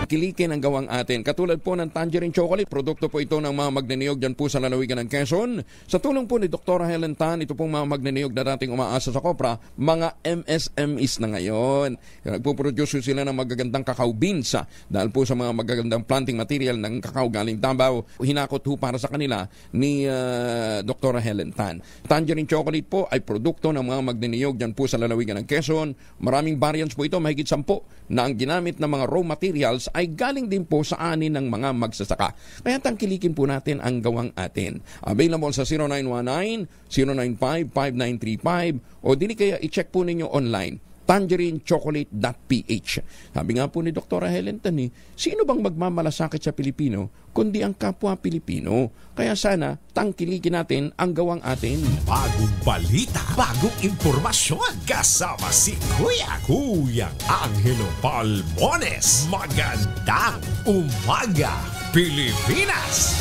Kilikin ang gawang atin. Katulad po ng Tangerine Chocolate, produkto po ito ng mga magnaniyog dyan po sa lalawigan ng Quezon. Sa tulong po ni Dr. Helen Tan, ito pong mga magnaniyog na dating umaasa sa Kopra, mga MSMEs na ngayon. Nagpuproduce sila ng magagandang cacao beans dahil po sa mga magagandang planting material ng cacao galing Davao. Hinakot ho para sa kanila ni Dr. Helen Tan. Tangerine Chocolate po ay produkto ng mga magnaniyog dyan po sa lalawigan ng Quezon. Maraming variants po ito, mahigit 10 na ang ginamit na mga raw materials ay galing din po sa ani ng mga magsasaka. Kaya tangkilikin po natin ang gawang atin. Available sa 0919-095-5935 o dili kaya i-check po ninyo online tangerinechocolate.ph. Sabi nga po ni Dr. Helen Tan, sino bang magmamalasakit sa Pilipino kundi ang kapwa Pilipino? Kaya sana tangkilikin natin ang gawang atin. Bagong balita, bagong impormasyon, kasama si Kuya Angelo Palmones. Magandang umaga, Pilipinas!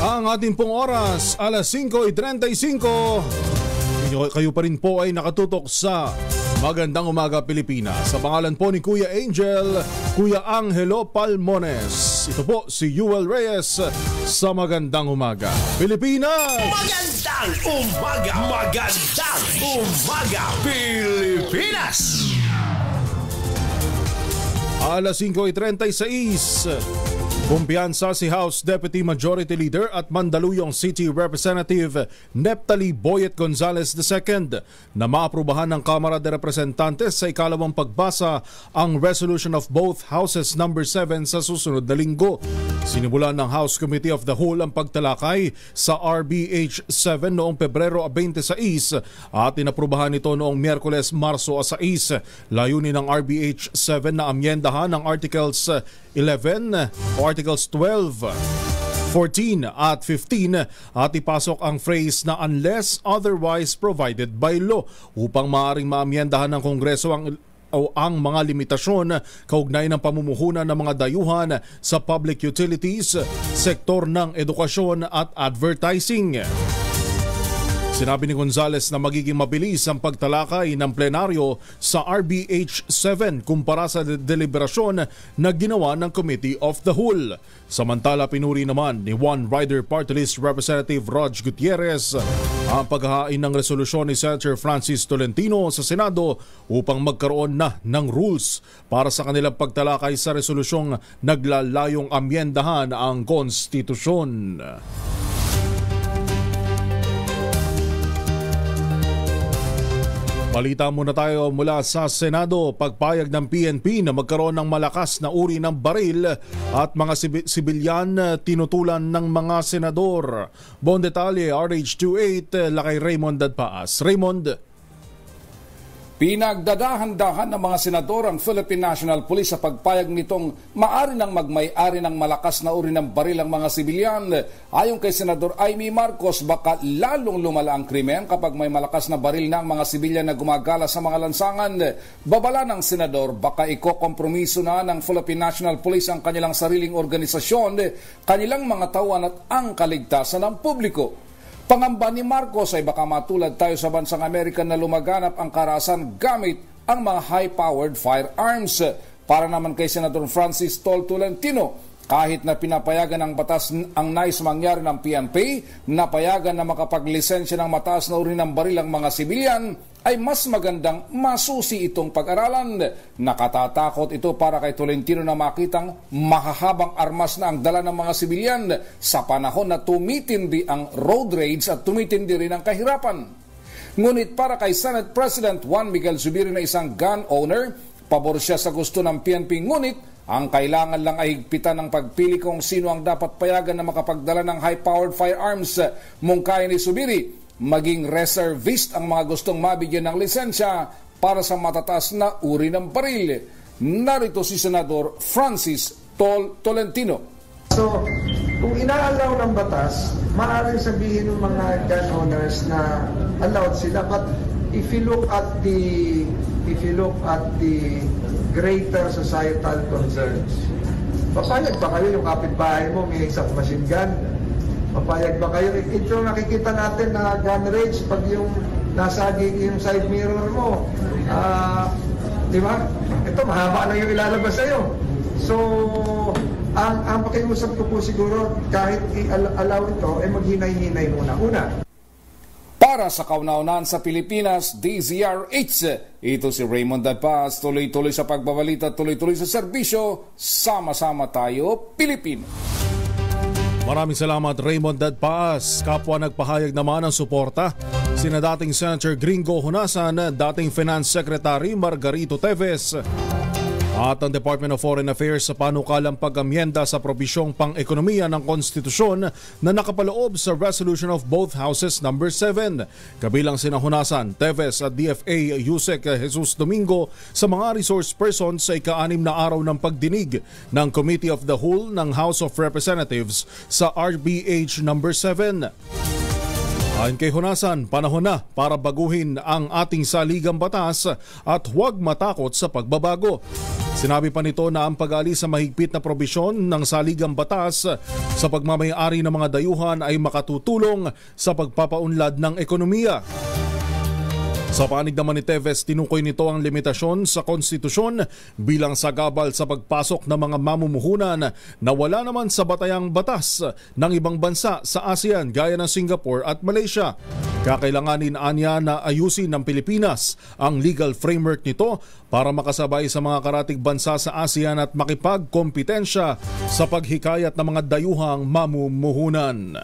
Ang ating pong oras, 5:35. Kayo pa rin po ay nakatutok sa Magandang Umaga Pilipinas. Sa pangalan po ni Kuya Angel, Kuya Angelo Palmones. Ito po si Yuel Reyes sa Magandang Umaga Pilipinas. Magandang umaga, magandang umaga Pilipinas. 5:36. Kumpiyansa si House Deputy Majority Leader at Mandaluyong City Representative Neptali Boyet Gonzales II na maaprubahan ng Kamara de Representantes sa ikalawang pagbasa ang resolution of both Houses number 7 sa susunod na linggo. Sinimulan ng House Committee of the Whole ang pagtalakay sa RBH 7 noong Pebrero 26 at inaprubahan ito noong Miyerkules Marso 6. Layunin ng RBH 7 na amyendahan ng Articles 11 o Articles 12, 14 at 15 at ipasok ang phrase na unless otherwise provided by law upang maaaring maamyendahan ng Kongreso ang mga limitasyon kaugnay ng pamumuhunan ng mga dayuhan sa public utilities, sektor ng edukasyon at advertising. Sinabi ni Gonzales na magiging mabilis ang pagtalakay ng plenaryo sa RBH 7 kumpara sa deliberasyon na ginawa ng Committee of the Whole. Samantala, pinuri naman ni One Rider Party List Representative Rog Gutierrez ang paghahain ng resolusyon ni Senator Francis Tolentino sa Senado upang magkaroon na ng rules para sa kanilang pagtalakay sa resolusyong naglalayong amyendahan ang konstitusyon. Balita muna tayo mula sa Senado. Pagpayag ng PNP na magkaroon ng malakas na uri ng baril at mga sibilyan tinutulan ng mga senador. Bon detalye, RH28, lakay Raymond Dadpaas. Raymond. Pinagdadahan-dahan ng mga senador ang Philippine National Police sa pagpayag nitong maari nang magmay-ari ng malakas na uri ng baril ang mga sibilyan. Ayon kay Senador Amy Marcos, baka lalong lumala ang krimen kapag may malakas na baril na ang mga sibilyan na gumagala sa mga lansangan. Babala ng senador, baka ikokompromiso na ng Philippine National Police ang kanilang sariling organisasyon, kanilang mga tauhan at ang kaligtasan ng publiko. Pangamba ni Marcos ay baka matulad tayo sa bansang Amerika na lumaganap ang karahasan gamit ang mga high-powered firearms. Para naman kay Senator Francis Tolentino, kahit na pinapayagan ng batas ang nais mangyari ng PNP, napayagan na makapaglisensya ng mataas na uri ng baril ang mga sibilyan, ay mas magandang masusi itong pag-aralan. Nakatatakot ito para kay Tolentino na makitang mahahabang armas na ang dala ng mga sibilyan sa panahon na tumitindi ang road rage at tumitindi rin ang kahirapan. Ngunit para kay Senate President Juan Miguel Zubiri na isang gun owner, pabor siya sa gusto ng PNP, ngunit ang kailangan lang ay higpitan ng pagpili kung sino ang dapat payagan na makapagdala ng high-powered firearms. Mungkahi ni Zubiri, maging reservist ang mga gustong mabigyan ng lisensya para sa matataas na uri ng baril. Narito si Senador Francis Tolentino. So, kung inaalaw ng batas, maaaring sabihin ng mga gun owners na allowed sila. But if you look at the greater societal concerns, papayag ba kayo yung kapitbahay mo may isang machine gun? Papayag ba kayo? Ito nakikita natin na gun rage pag yung nasaging yung side mirror mo. Di ba? Ito, mahaba na yung ilalabas sa'yo. So, ang pakiusap ko po siguro, kahit i-allow ito, maghinay-hinay muna. Una. Para sa kauna-unahan sa Pilipinas, DZRH, ito si Raymond Dadpaas, tuloy-tuloy sa pagbabalita, tuloy-tuloy sa serbisyo, sama-sama tayo, Pilipino. Maraming salamat Raymond Dadpaas. Kapwa nagpahayag naman ng suporta sina dating Senator Gringo Honasan, dating Finance Secretary Margarito Teves at ang Department of Foreign Affairs sa panukalang pag-amyenda sa probisyong pang-ekonomiya ng konstitusyon na nakapaloob sa resolution of both houses number 7. Kabilang sina Honasan, Teves at DFA Yusek Jesus Domingo sa mga resource persons sa ika-6 na araw ng pagdinig ng Committee of the Whole ng House of Representatives sa RBH number 7. Ayon kay Honasan, panahon na para baguhin ang ating saligang batas at huwag matakot sa pagbabago. Sinabi pa nito na ang pag-alis sa mahigpit na probisyon ng saligang batas sa pagmamayari ng mga dayuhan ay makatutulong sa pagpapaunlad ng ekonomiya. Sa panig naman ni Teves, tinukoy nito ang limitasyon sa konstitusyon bilang sagabal sa pagpasok ng mga mamumuhunan na wala naman sa batayang batas ng ibang bansa sa ASEAN gaya ng Singapore at Malaysia. Kakailanganin anya na ayusin ng Pilipinas ang legal framework nito para makasabay sa mga karatig bansa sa ASEAN at makipagkompetensya sa paghikayat ng mga dayuhang mamumuhunan.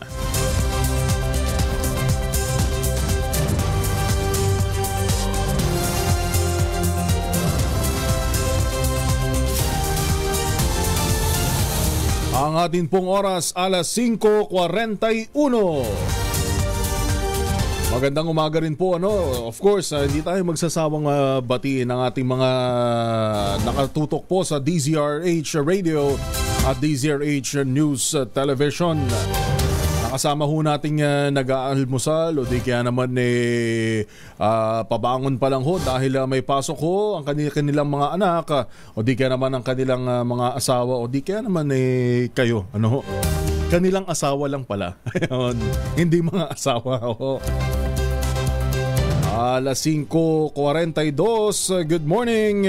Ang atin pong oras, alas 5:41. Magandang umaga rin po. Of course, hindi tayo magsasawang batiin ng ating mga nakatutok po sa DZRH Radio at DZRH News Television. Nakasama ho nating nag-aalmusal o di kaya naman pabangon pa lang ho dahil may pasok ho ang kanilang mga anak o di kaya naman ang kanilang mga asawa o di kaya naman kayo. Kanilang asawa lang pala. Hindi mga asawa ho. Alas 5:42. Good morning,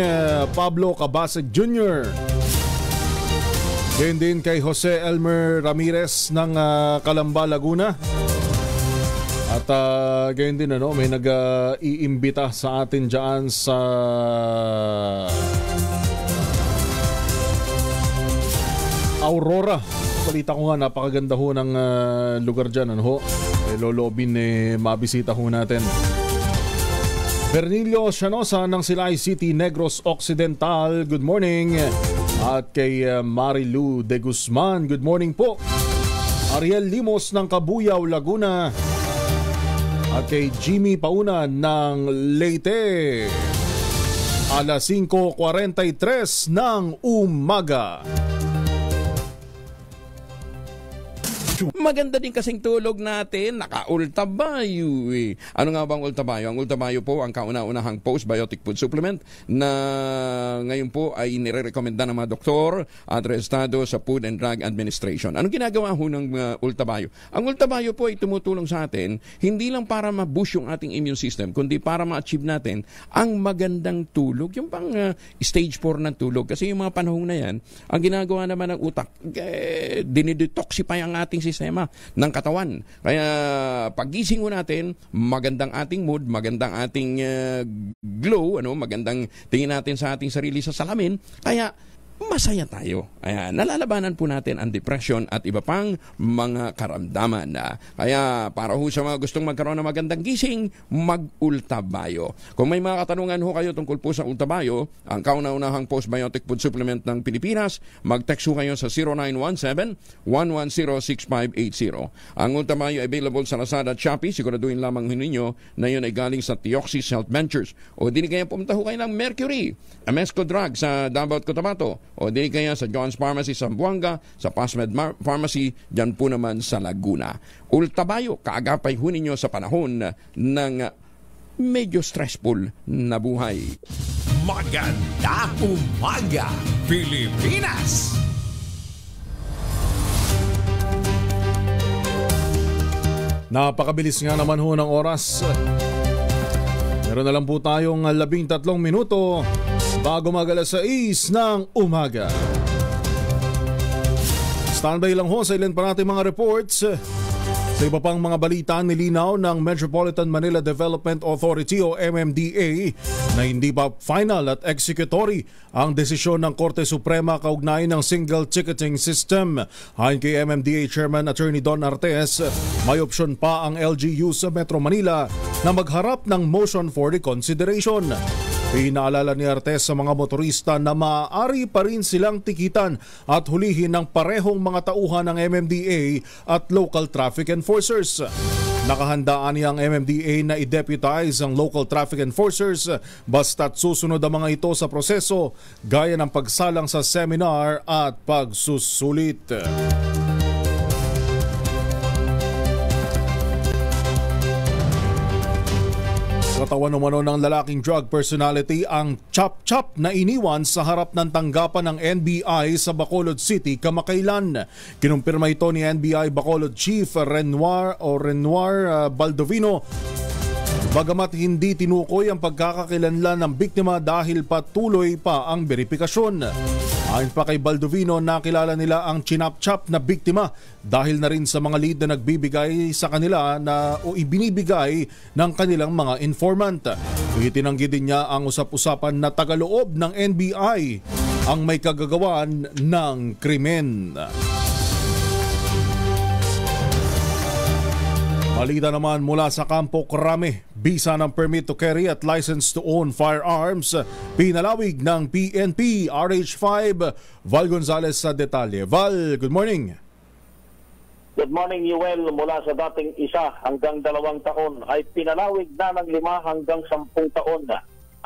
Pablo Cabaseg Jr. Ganyan din kay Jose Elmer Ramirez ng Calamba, Laguna. At ganyan din may nag-iimbita sa atin dyan sa Aurora. Balita ko nga, napakaganda ho ng lugar dyan. Lolobin mabisita ho natin. Bernilio Sianosa ng Silay City, Negros Occidental. Good morning. At kay Marilu De Guzman, good morning po. Ariel Limos ng Kabuyaw, Laguna. At kay Jimmy Pauna ng Leyte. Alas 5:43 ng umaga. Maganda din kasing tulog natin, naka-Ultabayo eh. Ano nga bang Ultabayo? Ang Ultabayo po ang kauna-unahang postbiotic food supplement na ngayon po ay nire-recommenda ng mga doktor at rehistado sa Food and Drug Administration. Anong ginagawa ho ng Ultabayo? Ang Ultabayo po ay tumutulong sa atin hindi lang para ma-boost yung ating immune system, kundi para ma-achieve natin ang magandang tulog, yung pang stage 4 ng tulog. Kasi yung mga panahon na yan, ang ginagawa naman ng utak, dinidetoxify ang ating sistema ng katawan. Kaya pagising mo natin, magandang ating mood, magandang ating glow, magandang tingin natin sa ating sarili sa salamin. Kaya masaya tayo. Ayan, nalalabanan po natin ang depression at iba pang mga karamdaman. Kaya para ho sa mga gustong magkaroon ng magandang gising, mag-Ultabayo. Kung may mga katanungan ho kayo tungkol po sa Ultabayo, ang kauna-unahang postbiotic food supplement ng Pilipinas, mag-text ho kayo sa 0917-110-6580. Ang Ultabayo available sa Lazada at Shopee. Siguraduhin lamang ninyo na yun ay galing sa Theoxis Health Ventures. O di kaya pumunta ho kayo ng Mercury, Amesco Drug sa Davao at Cotabato. O di kaya sa John's Pharmacy sa Buanga, sa Pasmed Pharmacy, dyan po naman sa Laguna. Ultabayo, kaagapay ho ninyo sa panahon ng medyo stressful na buhay. Magandang umaga, Pilipinas! Napakabilis nga naman ho ng oras. Meron na lang po tayong 13 minuto bago mag-alas 6 ng umaga. Standby lang ho, silent pa natin mga reports. Sa iba pang mga balita, nilinaw ng Metropolitan Manila Development Authority o MMDA na hindi pa final at executory ang desisyon ng Korte Suprema kaugnay ng single ticketing system. Ayon kay MMDA Chairman Attorney Don Artes, may opsyon pa ang LGU sa Metro Manila na magharap ng motion for reconsideration. Pinaalala ni Artes sa mga motorista na maaari pa rin silang tikitan at hulihin ng parehong mga tauhan ng MMDA at local traffic enforcers. Nakahandaan niya ang MMDA na i-deputize ang local traffic enforcers basta't susunod ang mga ito sa proseso gaya ng pagsalang sa seminar at pagsusulit. Katawan umano ng lalaking drug personality ang chop-chop na iniwan sa harap ng tanggapan ng NBI sa Bacolod City kamakailan. Kinumpirma ito ni NBI Bacolod Chief Renoir Baldovino bagamat hindi tinukoy ang pagkakakilanlan ng biktima dahil patuloy pa ang verifikasyon. Ayon pa kay Baldovino, nakilala nila ang chinap-chap na biktima dahil na rin sa mga lead na nagbibigay sa kanila o ibinibigay ng kanilang mga informant. Itinanggi din niya ang usap-usapan na tagaloob ng NBI ang may kagagawan ng krimen. Balita naman mula sa Campo Crame, bisa ng permit to carry at license to own firearms, pinalawig ng PNP RH5. Val Gonzales sa detalye. Val, good morning. Good morning, Yuel. Mula sa dating 1 hanggang 2 taon ay pinalawig na ng 5 hanggang 10 taon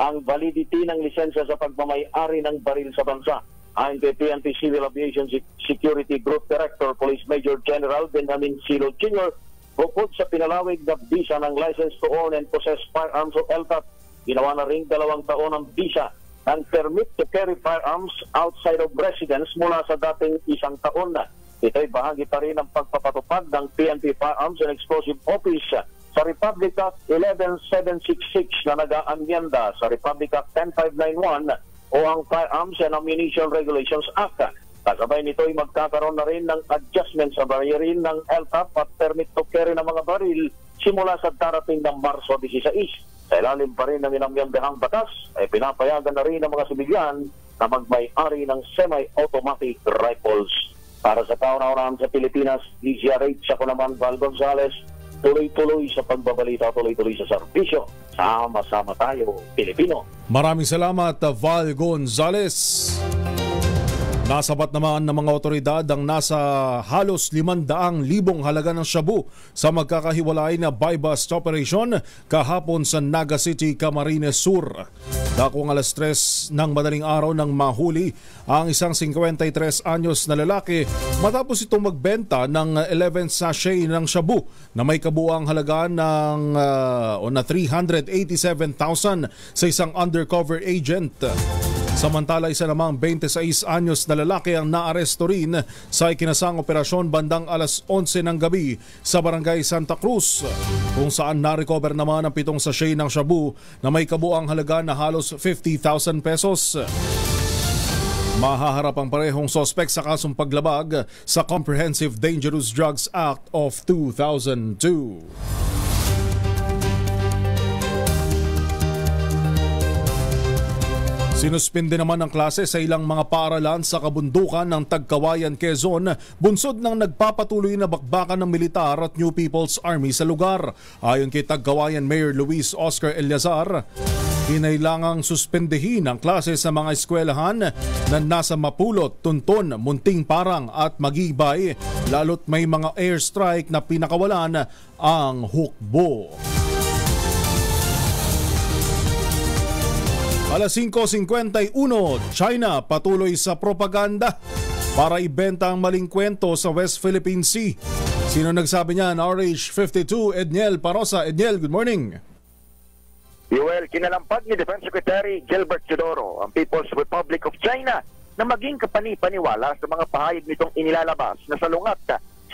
ang validity ng lisensya sa pagmamay-ari ng baril sa bansa. Ayon kay PNP Civil Aviation Security Group Director Police Major General Benjamin Silo Jr., bukod sa pinalawig na bisa ng license to own and possess firearms o LTAP, ginawa na ring 2 taon ang bisa ng permit to carry firearms outside of residence mula sa dating 1 taon na. Ito'y bahagi pa rin ng pagpapatupad ng PNP Firearms and Explosive Office sa Republic Act 11766 na nag-aamyenda sa Republic Act 10591 o ang Firearms and Ammunition Regulations Act. Kasabay nito ay magkakaroon na rin ng adjustment sa bayarin ng LTAP at permit to carry ng mga baril simula sa darating ng Marso 16. Sa ilalim pa rin ng inamyandahang batas ay pinapayagan na rin ng mga sibilyan na magmay-ari ng semi-automatic rifles. Para sa kauna-unahan sa Pilipinas, DZRH, ako naman Val Gonzales, tuloy-tuloy sa pagbabalita, tuloy-tuloy sa serbisyo. Sama-sama tayo, Pilipino. Maraming salamat, Val Gonzales. Nasabat naman ng mga otoridad ang nasa halos 500,000 halaga ng shabu sa magkakahiwalay na buy-bust operation kahapon sa Naga City, Camarines Sur. Dakong 3:00 ng madaling araw nang mahuli ang isang 53 anyos na lalaki matapos itong magbenta ng 11 sachet ng shabu na may kabuuang halaga ng 387,000 sa isang undercover agent. Samantala, isa namang 26 anyos na lalaki ang naaresto rin sa ikinasang operasyon bandang 11:00 ng gabi sa Barangay Santa Cruz, kung saan na-recover naman ang 7 sachet ng shabu na may kabuuang halaga na halos 50,000 pesos. Mahaharap ang parehong sospek sa kasong paglabag sa Comprehensive Dangerous Drugs Act of 2002. Sinuspinde naman ang klase sa ilang mga paaralan sa kabundukan ng Tagkawayan, Quezon, bunsod ng nagpapatuloy na bakbakan ng militar at New People's Army sa lugar. Ayon kay Tagkawayan Mayor Luis Oscar Eliazar, kinailangang suspendehin ang klase sa mga eskwelahan na nasa Mapulot, Tunton, Munting Parang at Magibay, lalo't may mga airstrike na pinakawalan ang hukbo. 5:51, China patuloy sa propaganda para ibenta ang maling kwento sa West Philippine Sea. Sino nagsabi niyan? RH52, Edniel Parosa. Edniel, good morning. Yuel, kinalampag ni Defense Secretary Gilbert Teodoro ang People's Republic of China na maging kapani-paniwala sa mga pahayag nitong inilalabas na salungat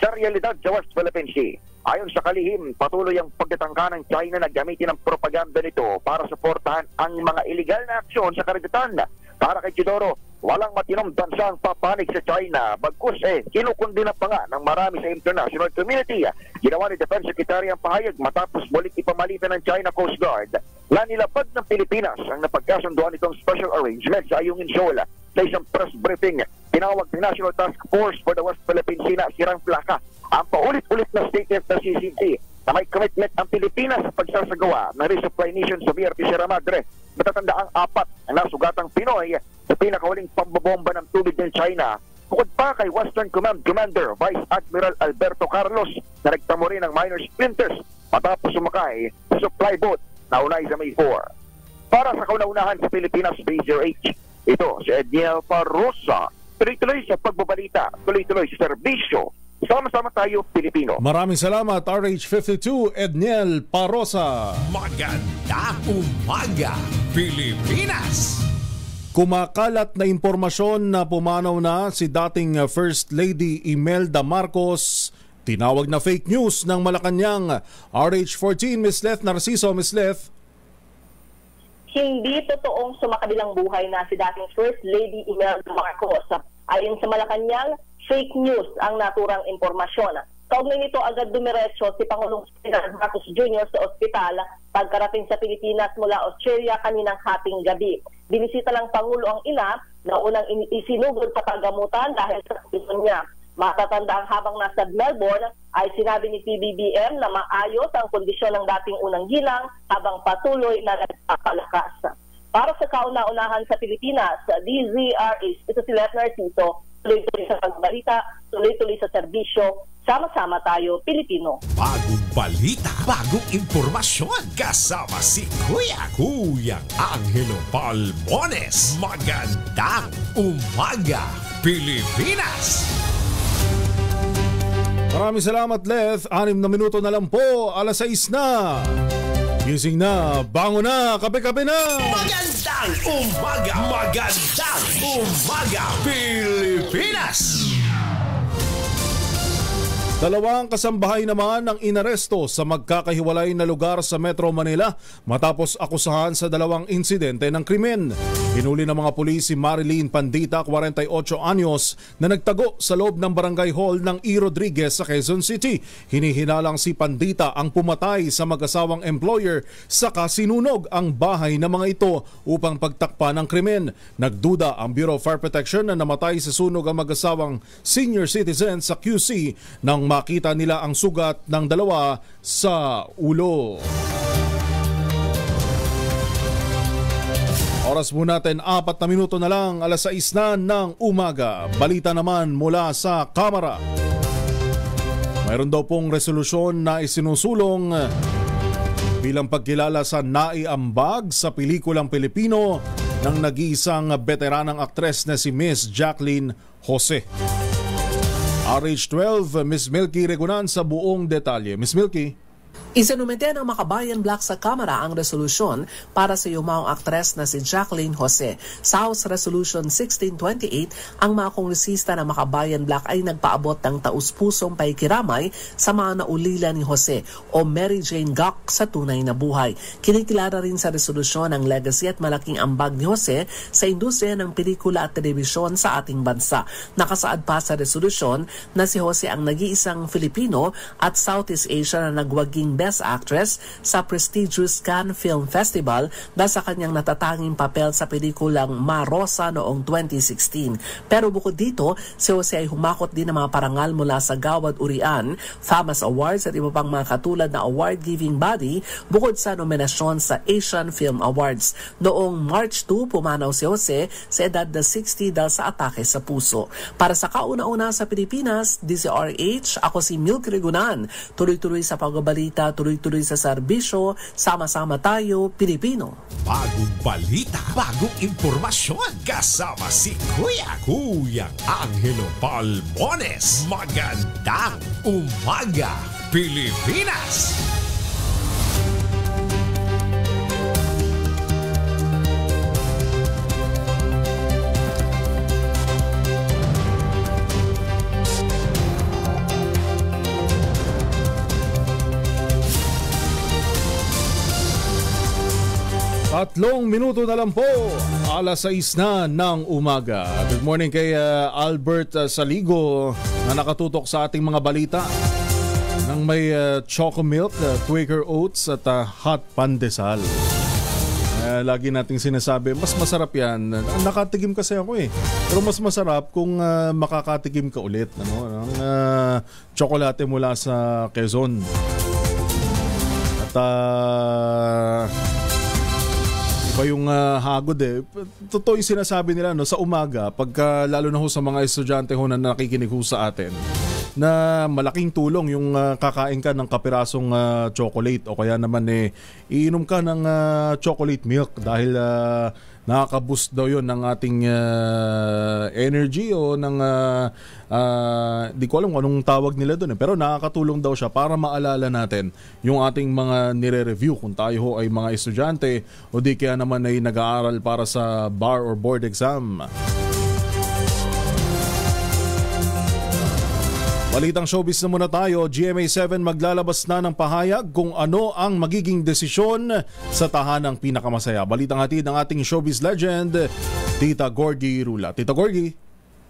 sa realidad sa West Philippine Sea. Ayon sa kalihim, patuloy ang pagtatangka ng China na gamitin ang propaganda nito para suportahan ang mga iligal na aksyon sa karagatan. Para kay Teodoro, walang matinong bansa ang papanig sa China. Bagkus kinukundina pa nga ng marami sa international community. Ginawa ni Defense Secretary ang pahayag matapos muling ipamalitan ng China Coast Guard na nilapag ng Pilipinas ang napagkasunduan itong special arrangement sa Ayungin Shoal. Sa isang press briefing, tinawag ng National Task Force for the West Philippine Sea na Sirang Plaka ang paulit-ulit na statement ng CCT na may commitment ang Pilipinas sa pagsasagawa ng resupply mission sa BRP Sierra Madre. Matatanda ang 4 na nasugatang Pinoy sa pinakahuling pambobomba ng tubig ng China. Bukod pa kay Western Command Commander Vice Admiral Alberto Carlos na nagtamo rin ng minor splinters matapos sumakay sa supply boat na unay sa May 4. Para sa kauna-unahan sa Pilipinas BZRH, ito si Edniel Parosa. Tuloy-tuloy sa pagbabalita, tuloy-tuloy sa serbisyo. Sama-sama tayo, Pilipino. Maraming salamat, RH52, Edniel Parosa. Magandang umaga, Pilipinas! Kumakalat na impormasyon na pumanaw na si dating First Lady Imelda Marcos tinawag na fake news ng Malacanang. RH14, Ms. Leth Narciso. Ms. Leth. Hindi totoong sumakabilang buhay na si dating First Lady Imelda Marcos. Ayon sa Malacanang, fake news ang naturang impormasyon. Kaugnay nito, agad dumiretso si Pangulong Ferdinand Marcos Jr. sa ospital pagkarating sa Pilipinas mula Australia kaninang hating gabi. Binisita ng Pangulo ang ina na unang isinugod sa paggamutan dahil sa kondisyon niya. Matatanda ang habang nasa Melbourne ay sinabi ni PBBM na maayos ang kondisyon ng dating unang ginang habang patuloy na nagpapalakas. Para sa kauna-unahan sa Pilipinas, DZRH, ito si Leth Narciso, tuloy-tuloy sa pagbalita, tuloy-tuloy sa serbisyo, sama-sama tayo, Pilipino. Bagong balita, bagong impormasyon, kasama si Kuyang Angelo Palmones. Magandang umaga, Pilipinas! Maraming salamat, Leth. 6 na minuto na lang po, 6:00 na. Gising na, bango na, kape-kape na. Magandang umaga, magandang umaga, Pilipinas! Dalawang kasambahay naman ang inaresto sa magkakahiwalay na lugar sa Metro Manila matapos akusahan sa dalawang insidente ng krimen. Hinuli ng mga pulis si Marilyn Pandita, 48 anyos, na nagtago sa loob ng barangay hall ng E. Rodriguez sa Quezon City. Hinihinalang si Pandita ang pumatay sa mag-asawang employer saka sinunog ang bahay ng mga ito upang pagtakpan ng krimen. Nagduda ang Bureau of Fire Protection na namatay sa sunog ang mag-asawang senior citizen sa QC nang makita nila ang sugat ng dalawa sa ulo. Oras mo natin 4 na minuto na lang, 6:00 na ng umaga. Balita naman mula sa Kamara. Mayroon daw pong resolusyon na isinusulong bilang pagkilala sa naiambag sa pelikulang Pilipino ng nag-iisang veteranang aktres na si Miss Jacqueline Jose. RH12, Ms. Milky Regunan sa buong detalye. Ms. Milky. Isinumite ng Makabayan Black sa Kamara ang resolusyon para sa yumaong aktres na si Jacqueline Jose. Sa House Resolution 1628, ang mga kongresista ng Makabayan Black ay nagpaabot ng taus-pusong paikiramay sa mga naulila ni Jose o Mary Jane Gok sa tunay na buhay. Kinikilala rin sa resolusyon ang legacy at malaking ambag ni Jose sa industriya ng pelikula at telebisyon sa ating bansa. Nakasaad pa sa resolusyon na si Jose ang nag-iisang Filipino at Southeast Asia na nagwaging Best Actress sa prestigious Cannes Film Festival dahil sa kanyang natatanging papel sa pelikulang Ma Rosa noong 2016. Pero bukod dito, si Jose ay humakot din ng mga parangal mula sa Gawad Urian, FAMAS Awards at iba pang mga katulad na award-giving body bukod sa nominasyon sa Asian Film Awards. Noong March 2, pumanaw si Jose sa edad na 60 dahil sa atake sa puso. Para sa kauna-una sa Pilipinas, DZRH, ako si Milky Regunan. Tuloy-tuloy sa pagbabalita, tuloy-tuloy sa serbisyo, sama-sama tayo, Pilipino. Bagong balita, bagong impormasyon, kasama si Kuyang Angelo Palmones. Magandang umaga, Pilipinas! Tatlong minuto na lang po, 6:00 na ng umaga. Good morning kay Albert Saligo na nakatutok sa ating mga balita ng may choco milk, Quaker Oats at hot pandesal. Lagi nating sinasabi, mas masarap yan. Nakatigim kasi ako eh. Pero mas masarap kung makakatikim ka ulit ng tsokolate mula sa Quezon. At iba yung hagod eh. Totoo yung sinasabi nila sa umaga, pagka lalo na ho sa mga estudyante ho na nakikinig ho sa atin, na malaking tulong yung kakain ka ng kapirasong chocolate o kaya naman iinom ka ng chocolate milk dahil nakaka-boost daw yun ng ating energy o ng di ko alam kung anong tawag nila doon pero nakakatulong daw siya para maalala natin yung ating mga nire-review kung tayo ho ay mga estudyante o di kaya naman ay nag-aaral para sa bar or board exam. Balitang showbiz na muna tayo. GMA7 maglalabas na ng pahayag kung ano ang magiging desisyon sa tahanang pinakamasaya. Balitang hatid ng ating showbiz legend, Tita Gorgie Rula. Tita Gorgie.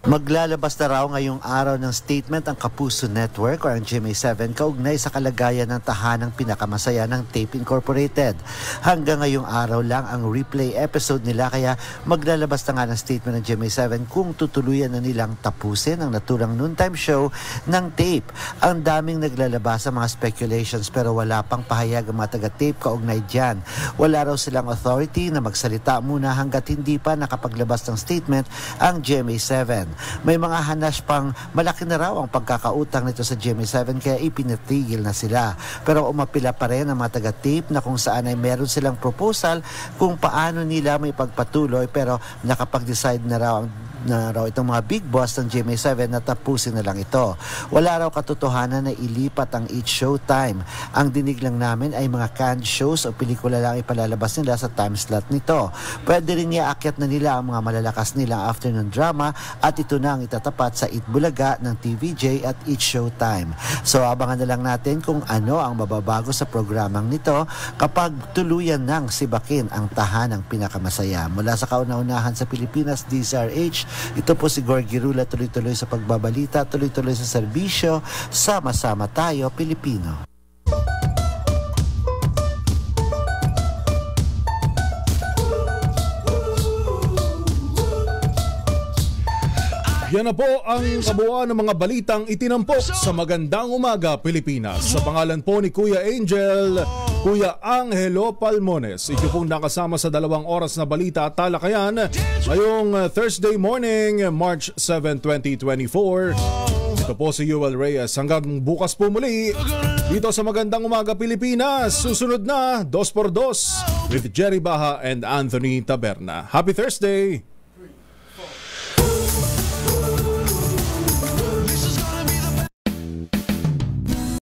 Maglalabas na raw ngayong araw ng statement ang Kapuso Network o ang GMA7 kaugnay sa kalagayan ng tahanang pinakamasaya ng Tape Incorporated. Hanggang ngayong araw lang ang replay episode nila, kaya maglalabas na nga ng statement ng GMA7 kung tutuluyan na nilang tapusin ang naturang noontime show ng Tape. Ang daming naglalabas sa mga speculations pero wala pang pahayag ang mga taga-Tape kaugnay dyan. Wala raw silang authority na magsalita muna hanggat hindi pa nakapaglabas ng statement ang GMA7. May mga hanas pang malaki na raw ang pagkakautang nito sa GMA7 kaya ipinatigil na sila. Pero umapila pa rin ang mga taga-Tape na kung saan ay meron silang proposal kung paano nila may pagpatuloy, pero nakapag-decide na raw itong mga big boss ng GMA7 na tapusin na lang ito. Wala raw katotohanan na ilipat ang each show time. Ang dinig lang namin ay mga canned shows o pelikula lang ipalalabas nila sa time slot nito. Pwede rin iaakyat na nila ang mga malalakas nilang afternoon drama at ito na ang itatapat sa Itbulaga ng TVJ at each show time. So abangan na lang natin kung ano ang mababago sa programang nito kapag tuluyan ng sibakin ang tahanang pinakamasaya. Mula sa kauna-unahan sa Pilipinas, DZRH, ito po si Gorgie Rula, tuloy-tuloy sa pagbabalita, tuloy-tuloy sa serbisyo, sama-sama tayo Pilipino. Yan na po ang kabuuan ng mga balitang itinampok sa Magandang Umaga Pilipinas. Sa pangalan po ni Kuya Angel, Kuya Angelo Palmones, ito pong nakasama sa 2 oras na balita at talakayan ngayong Thursday morning, March 7, 2024. Ito po si Yuel Reyes. Hanggang bukas po muli dito sa Magandang Umaga Pilipinas. Susunod na 2x2 with Jerry Baha and Anthony Taberna. Happy Thursday!